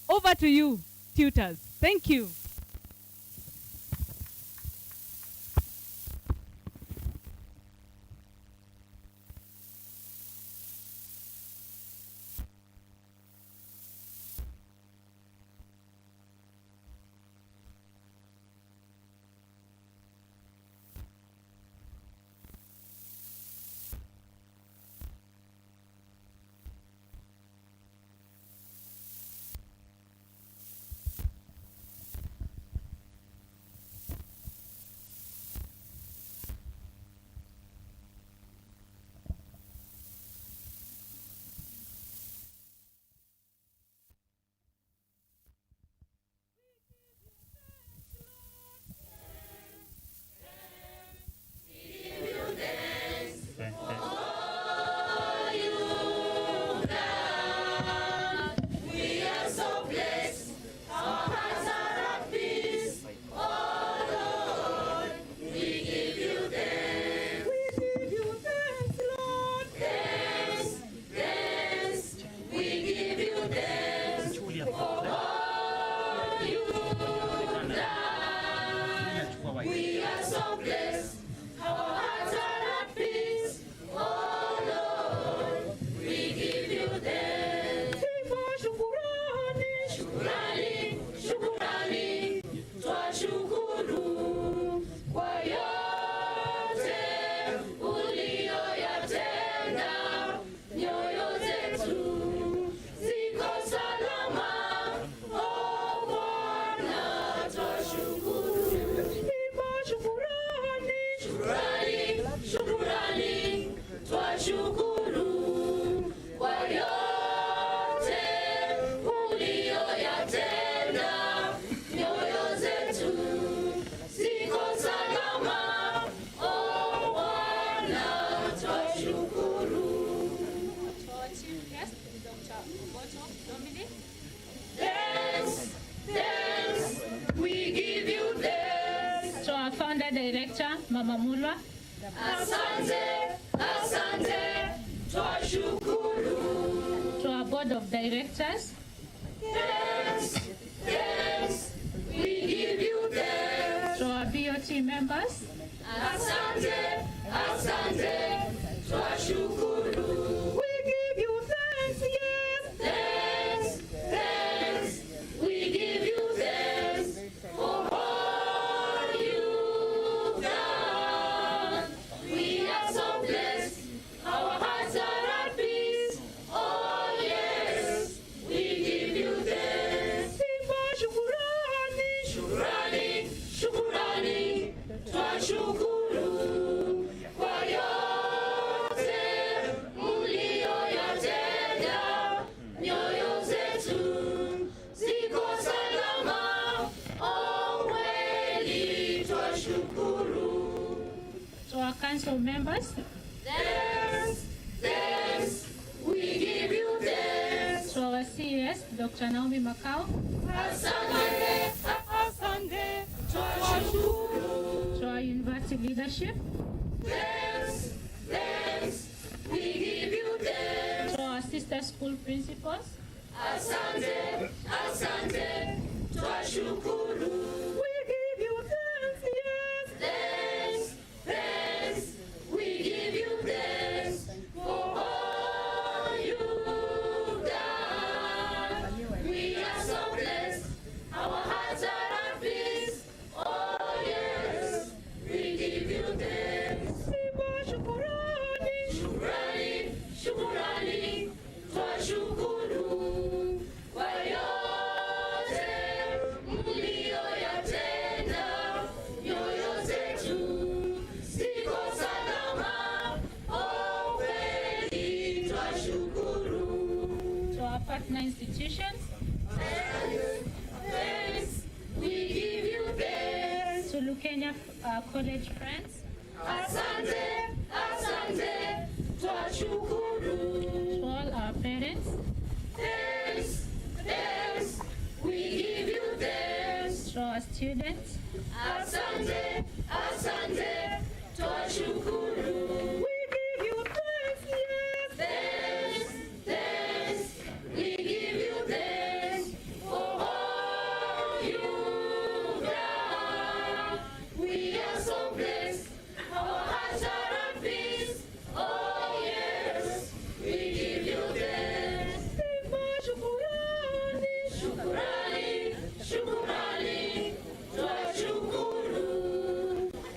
Over to you, tutors. Thank you. Mama Mulwa. Asante, asante, twashukuru. To our board of directors. Thanks, thanks, we give you thanks. To our BOT members. Asante, asante, twashukuru. We give you thanks, yes. Thanks, thanks, we give you thanks for all you've done. We are so blessed, our hearts are at peace. Oh yes, we give you thanks. Sifa shukurani. Shukrani, shukrani, twashukuru kwa yote mlioyatenda. Nyoyo zetu ziko salama, oh kweli twashukuru. To our council members. Thanks, thanks, we give you thanks. To our CS, Dr. Naomi Makau. Asante, asante, twashukuru. To our university leadership. Thanks, thanks, we give you thanks. To our sister school principals. Asante, asante, twashukuru. We give you thanks, yes. Thanks, thanks, we give you thanks for all you've done. We are so blessed, our hearts are at peace. Oh yes, we give you thanks. Sifa shukurani. Shukrani, shukrani, twashukuru kwa yote mlioyatenda. Nyoyo zetu ziko salama, oh kweli twashukuru. To our partner institutions. Thanks, we give you thanks. To Lukenya college friends. Asante, asante, twashukuru. To all our parents. Thanks, thanks, we give you thanks. To our students. Asante, asante, twashukuru. We give you thanks, yes. Thanks, thanks, we give you thanks for all you've done. We are so blessed, our hearts are at peace. Oh yes, we give you thanks. Sifa shukurani. Shukrani, shukrani, twashukuru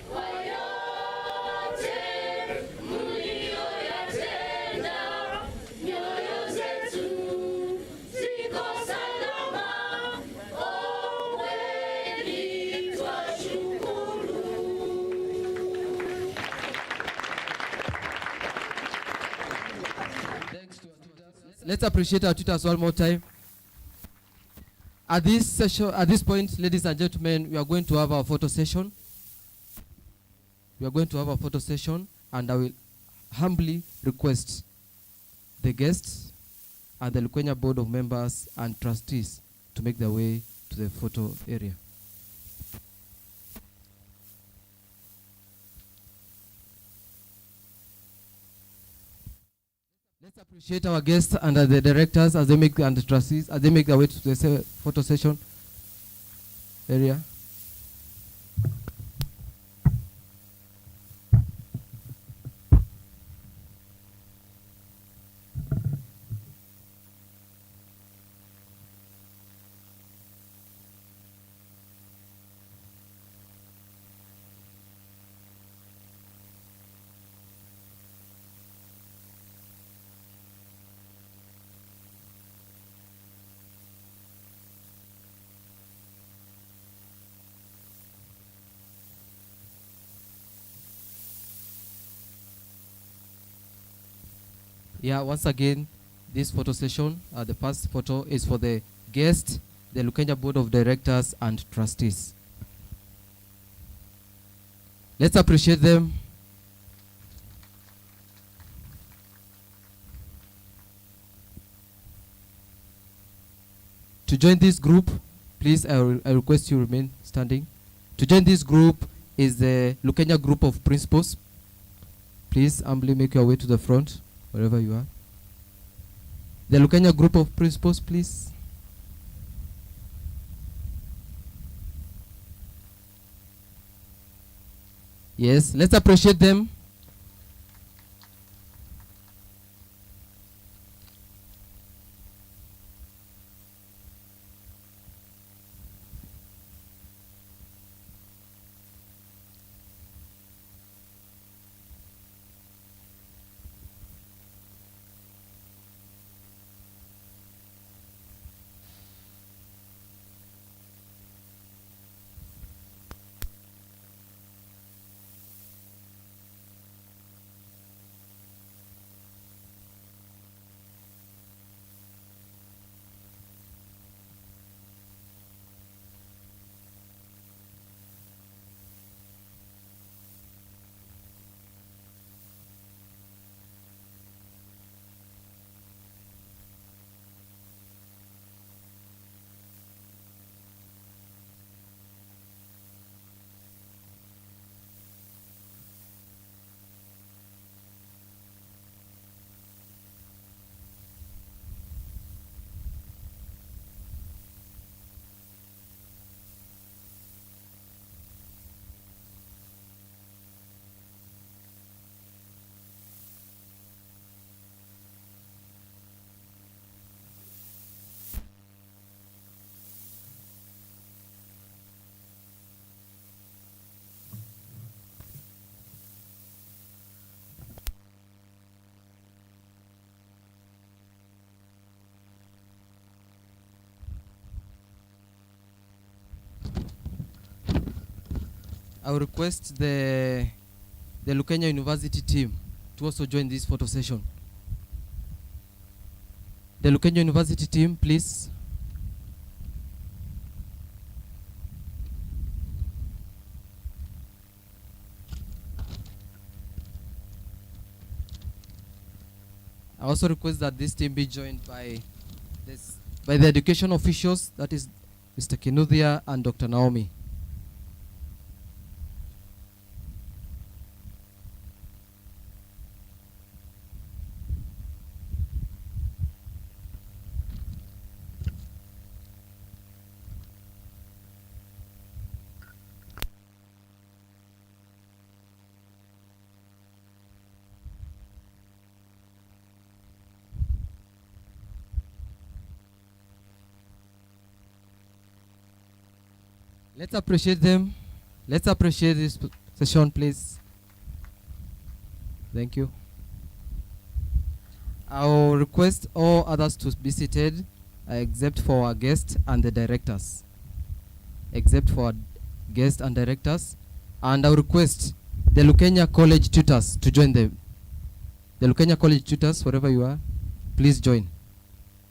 kwa yote mlioyatenda. Nyoyo zetu ziko salama, oh kweli twashukuru. Let's appreciate our tutors one more time. At this session, at this point, ladies and gentlemen, we are going to have our photo session. We are going to have a photo session, and I will humbly request the guests and the Lukenya Board of Members and Trustees to make their way to the photo area. Let's appreciate our guests and the directors as they make and the trustees as they make their way to the photo session area. Yeah, once again, this photo session, the first photo is for the guests, the Lukenya Board of Directors and Trustees. Let's appreciate them. To join this group, please, I request you remain standing. To join this group is the Lukenya group of principals. Please humbly make your way to the front, wherever you are. The Lukenya group of principals, please. Yes, let's appreciate them. I will request the Lukenya University team to also join this photo session. The Lukenya University team, please. I also request that this team be joined by the education officials, that is Mr. Kinuthia and Dr. Naomi. Let's appreciate them. Let's appreciate this session, please. Thank you. I'll request all others to be seated, except for our guests and the directors. Except for our guests and directors. And I'll request the Lukenya College tutors to join them. The Lukenya College tutors, wherever you are, please join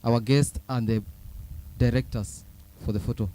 our guests and the directors for the photo.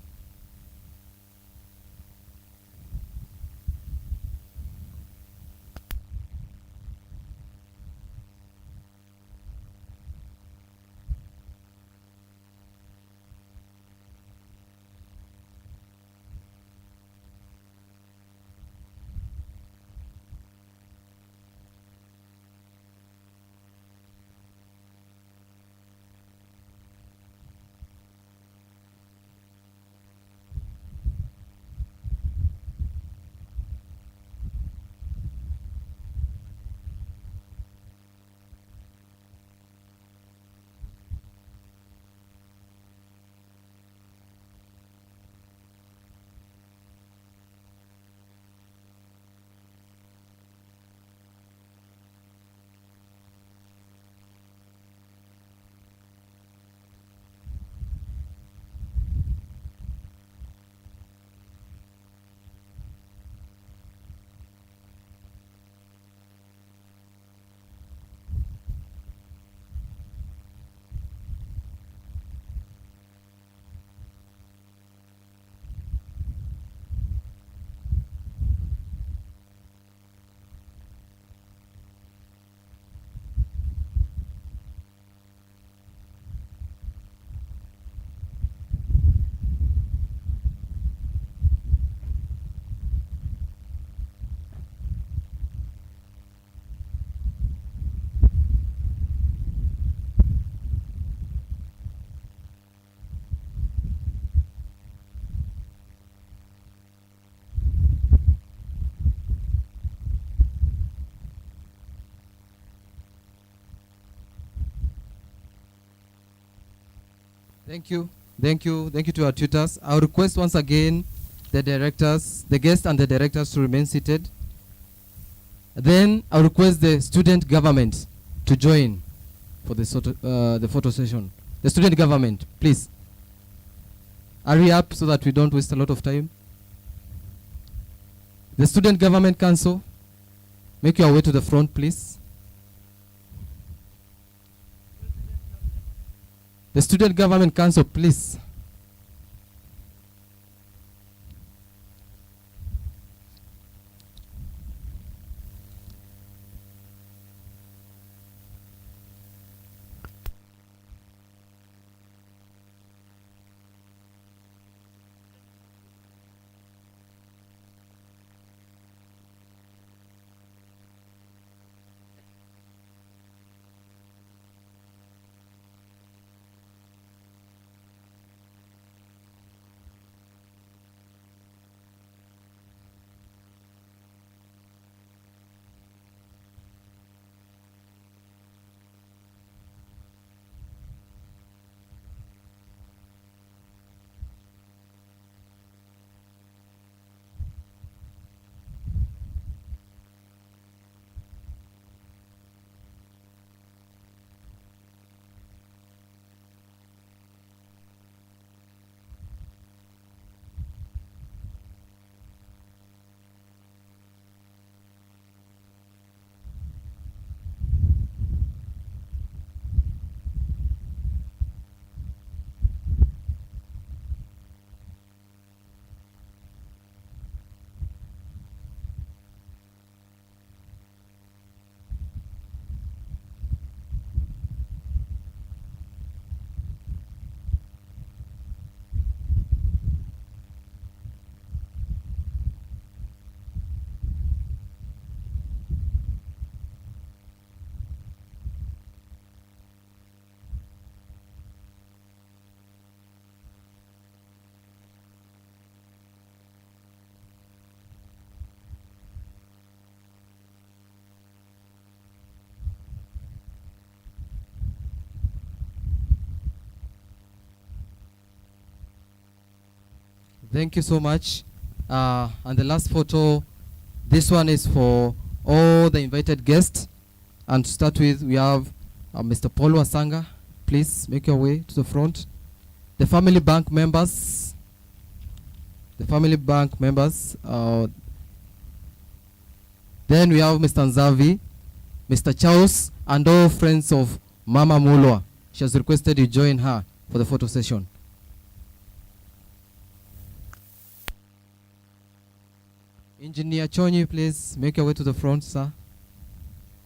Thank you. Thank you. Thank you to our tutors. I'll request once again the directors, the guests and the directors to remain seated. Then I'll request the student government to join for the photo session. The student government, please. Hurry up so that we don't waste a lot of time. The student government council, make your way to the front, please. The student government council, please. Thank you so much. And the last photo, this one is for all the invited guests. And to start with, we have Mr. Paul Wasanga. Please make your way to the front. The family bank members. The family bank members. Then we have Mr. Nzavi, Mr. Charles, and all friends of Mama Mulwa. She has requested you join her for the photo session. Engineer Chonyi, please make your way to the front, sir.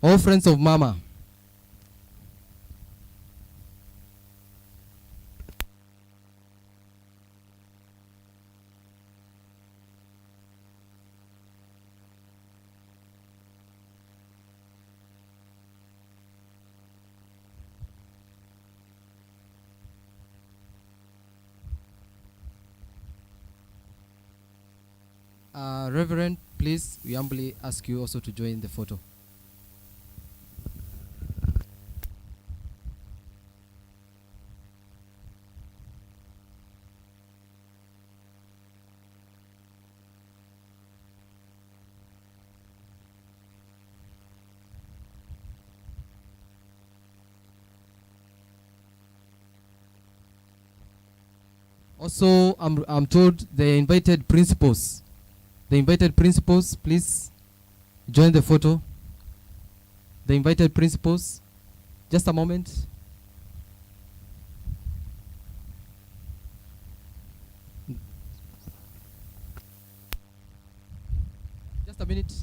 All friends of Mama. Reverend, please, we humbly ask you also to join the photo. Also, I'm told the invited principals. The invited principals, please join the photo. The invited principals, just a moment. Just a minute.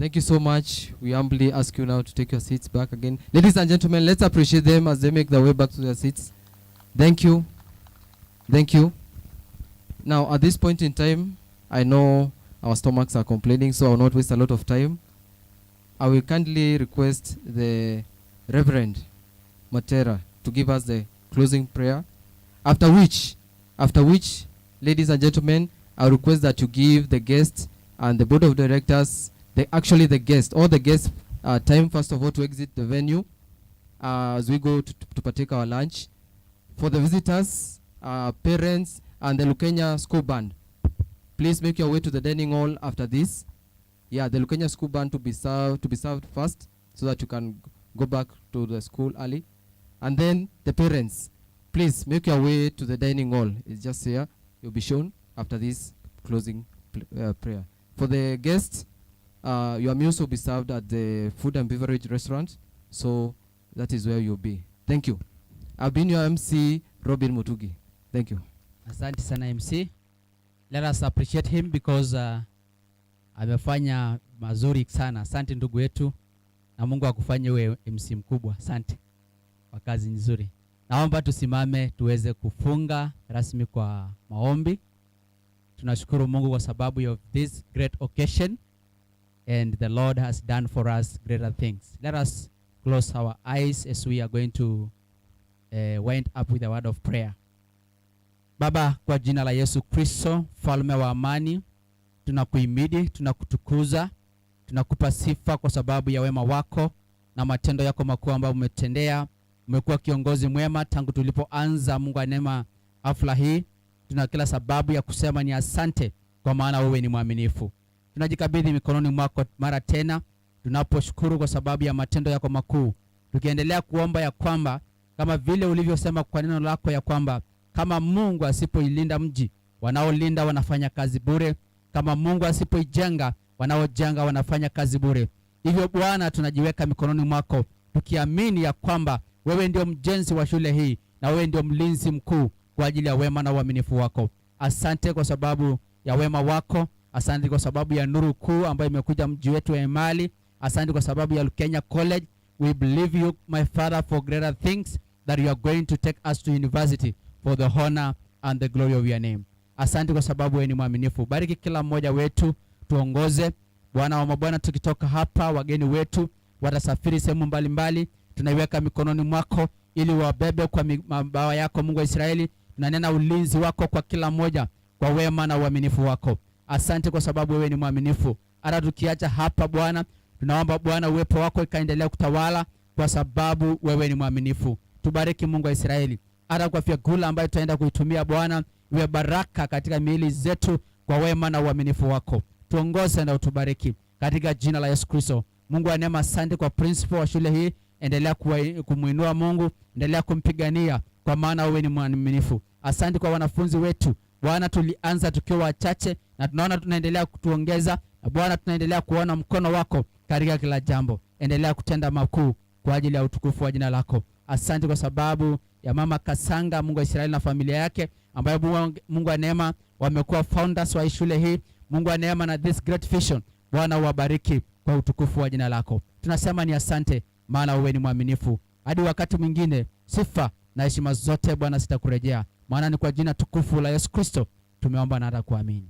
Thank you so much. We humbly ask you now to take your seats back again. Ladies and gentlemen, let's appreciate them as they make their way back to their seats. Thank you. Thank you. Now, at this point in time, I know our stomachs are complaining, so I will not waste a lot of time. I will kindly request the Reverend Matera to give us the closing prayer. After which, ladies and gentlemen, I request that you give the guests and the board of directors, all the guests, time first of all to exit the venue as we go to partake our lunch. For the visitors, parents, and the Lukenya school band, please make your way to the dining hall after this. Yeah, the Lukenya school band to be served first, so that you can go back to the school early. And then the parents, please make your way to the dining hall. It's just here. You'll be shown after this closing prayer. For the guests, your meals will be served at the food and beverage restaurant, so that is where you'll be. Thank you. I've been your MC, Robin Mutugi. Thank you. Asante sana MC. Let us appreciate him because amefanya mazuri sana. Asante ndugu yetu, na Mungu akufanye wewe MC mkubwa. Asante kwa kazi nzuri. Naomba tusimame tuweze kufunga rasmi kwa maombi. Tunashukuru Mungu kwa sababu of this great occasion, and the Lord has done for us greater things. Let us close our eyes as we are going to wind up with a word of prayer. Baba, kwa jina la Yesu Kristo, mfalme wa amani, tunakuhimidi, tunakutukuza, tunakupa sifa kwa sababu ya wema wako na matendo yako makuu ambayo umetendea. Umekuwa kiongozi mwema tangu tulipoanza, Mungu wa neema, hafla hii. Tuna kila sababu ya kusema ni asante, kwa maana wewe ni mwaminifu. Tunajikabidhi mikononi mwako mara tena, tunaposhukuru kwa sababu ya matendo yako makuu. Tukiendelea kuomba ya kwamba kama vile ulivyosema kwa neno lako ya kwamba kama Mungu asipoilinda mji, wanaolinda wanafanya kazi bure. Kama Mungu asipoijenga, wanaojenga wanafanya kazi bure. Hivyo Bwana, tunajiweka mikononi mwako tukiamini ya kwamba wewe ndio mjenzi wa shule hii na wewe ndio mlinzi mkuu kwa ajili ya wema na uaminifu wako. Asante kwa sababu ya wema wako. Asante kwa sababu ya nuru kuu ambayo imekuja mji wetu wa Emali. Asante kwa sababu ya Lukenya College. We believe you, my Father, for greater things that you are going to take us to university for the honor and the glory of your name. Asante kwa sababu wewe ni mwaminifu. Bariki kila mmoja wetu, tuongoze. Bwana wa mabwana, tukitoka hapa, wageni wetu watasafiri sehemu mbalimbali, tunaiweka mikononi mwako ili wabebe kwa mabawa yako, Mungu wa Israeli. Tunanena ulinzi wako kwa kila mmoja kwa wema na uaminifu wako. Asante kwa sababu wewe ni mwaminifu. Hata tukiacha hapa Bwana, tunaomba Bwana uwepo wako ikaendelea kutawala kwa sababu wewe ni mwaminifu. Tubariki Mungu wa Israeli. Hata kwa vyakula ambayo tutaenda kuitumia Bwana, iwe baraka katika miili zetu kwa wema na uaminifu wako. Tuongoze na utubariki katika jina la Yesu Kristo. Mungu wa neema, asante kwa principal wa shule hii. Endelea kumuinua Mungu, endelea kumpigania kwa maana wewe ni mwaminifu. Asante kwa wanafunzi wetu. Bwana, tulianza tukiwa wachache na tunaona tunaendelea kutuongeza, na Bwana tunaendelea kuona mkono wako katika kila jambo. Endelea kutenda makuu kwa ajili ya utukufu wa jina lako. Asante kwa sababu ya mama Kasanga, Mungu wa Israeli, na familia yake ambayo Mungu wa neema wamekuwa founders wa shule hii. Mungu wa neema na this great vision, Bwana uwabariki kwa utukufu wa jina lako. Tunasema ni asante, maana wewe ni mwaminifu. Hadi wakati mwingine, sifa na heshima zote Bwana zitakurejea, maana ni kwa jina tukufu la Yesu Kristo tumeomba na hata kuamini.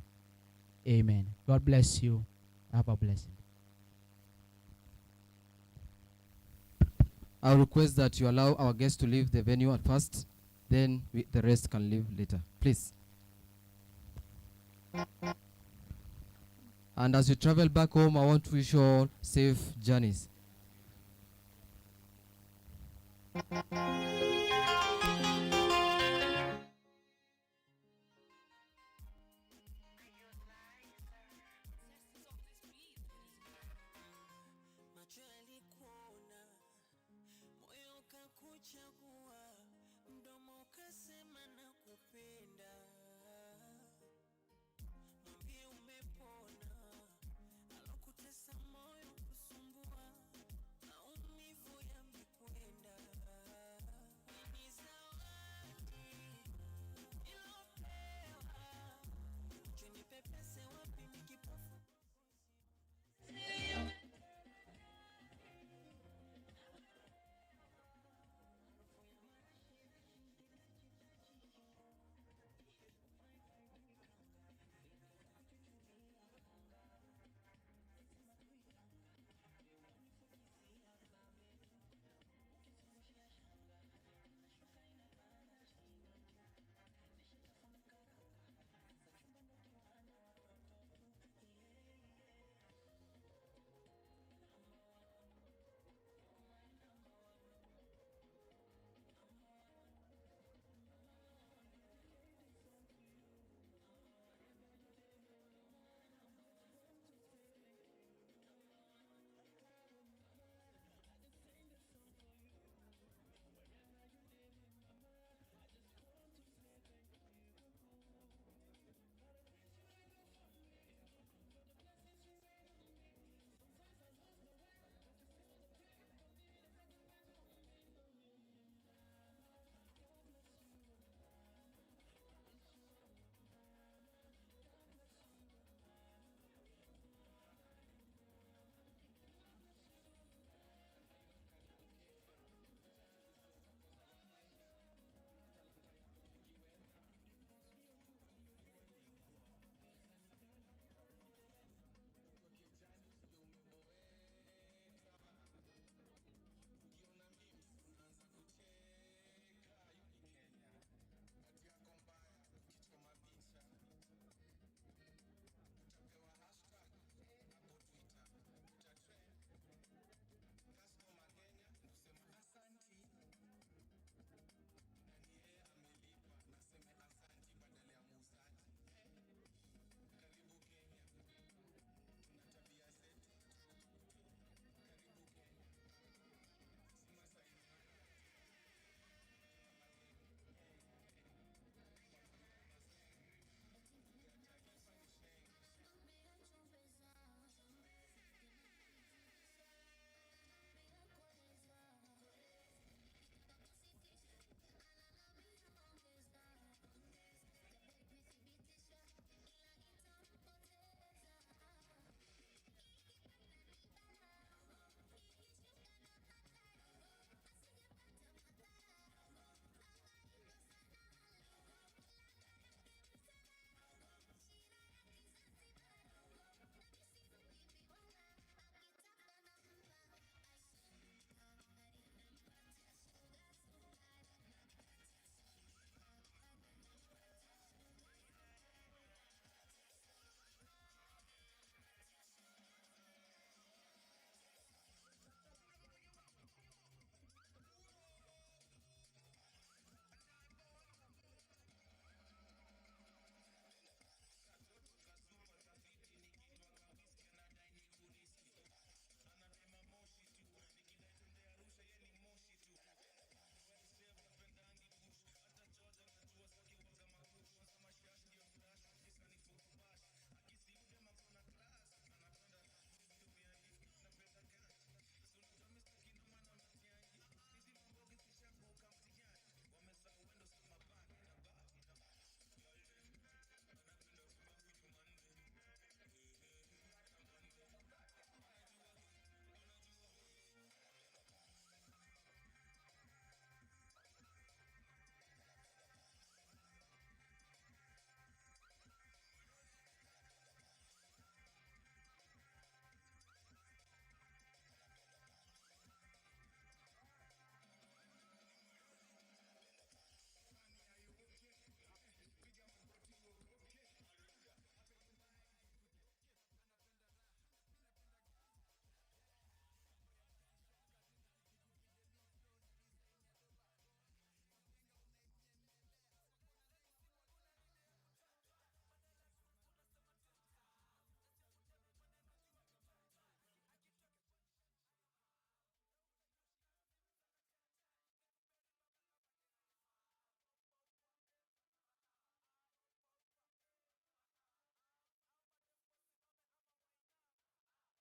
Amen. God bless you. Have a blessing. I'll request that you allow our guests to leave the venue at first, then the rest can leave later. Please. And as you travel back home, I want to wish you all safe journeys.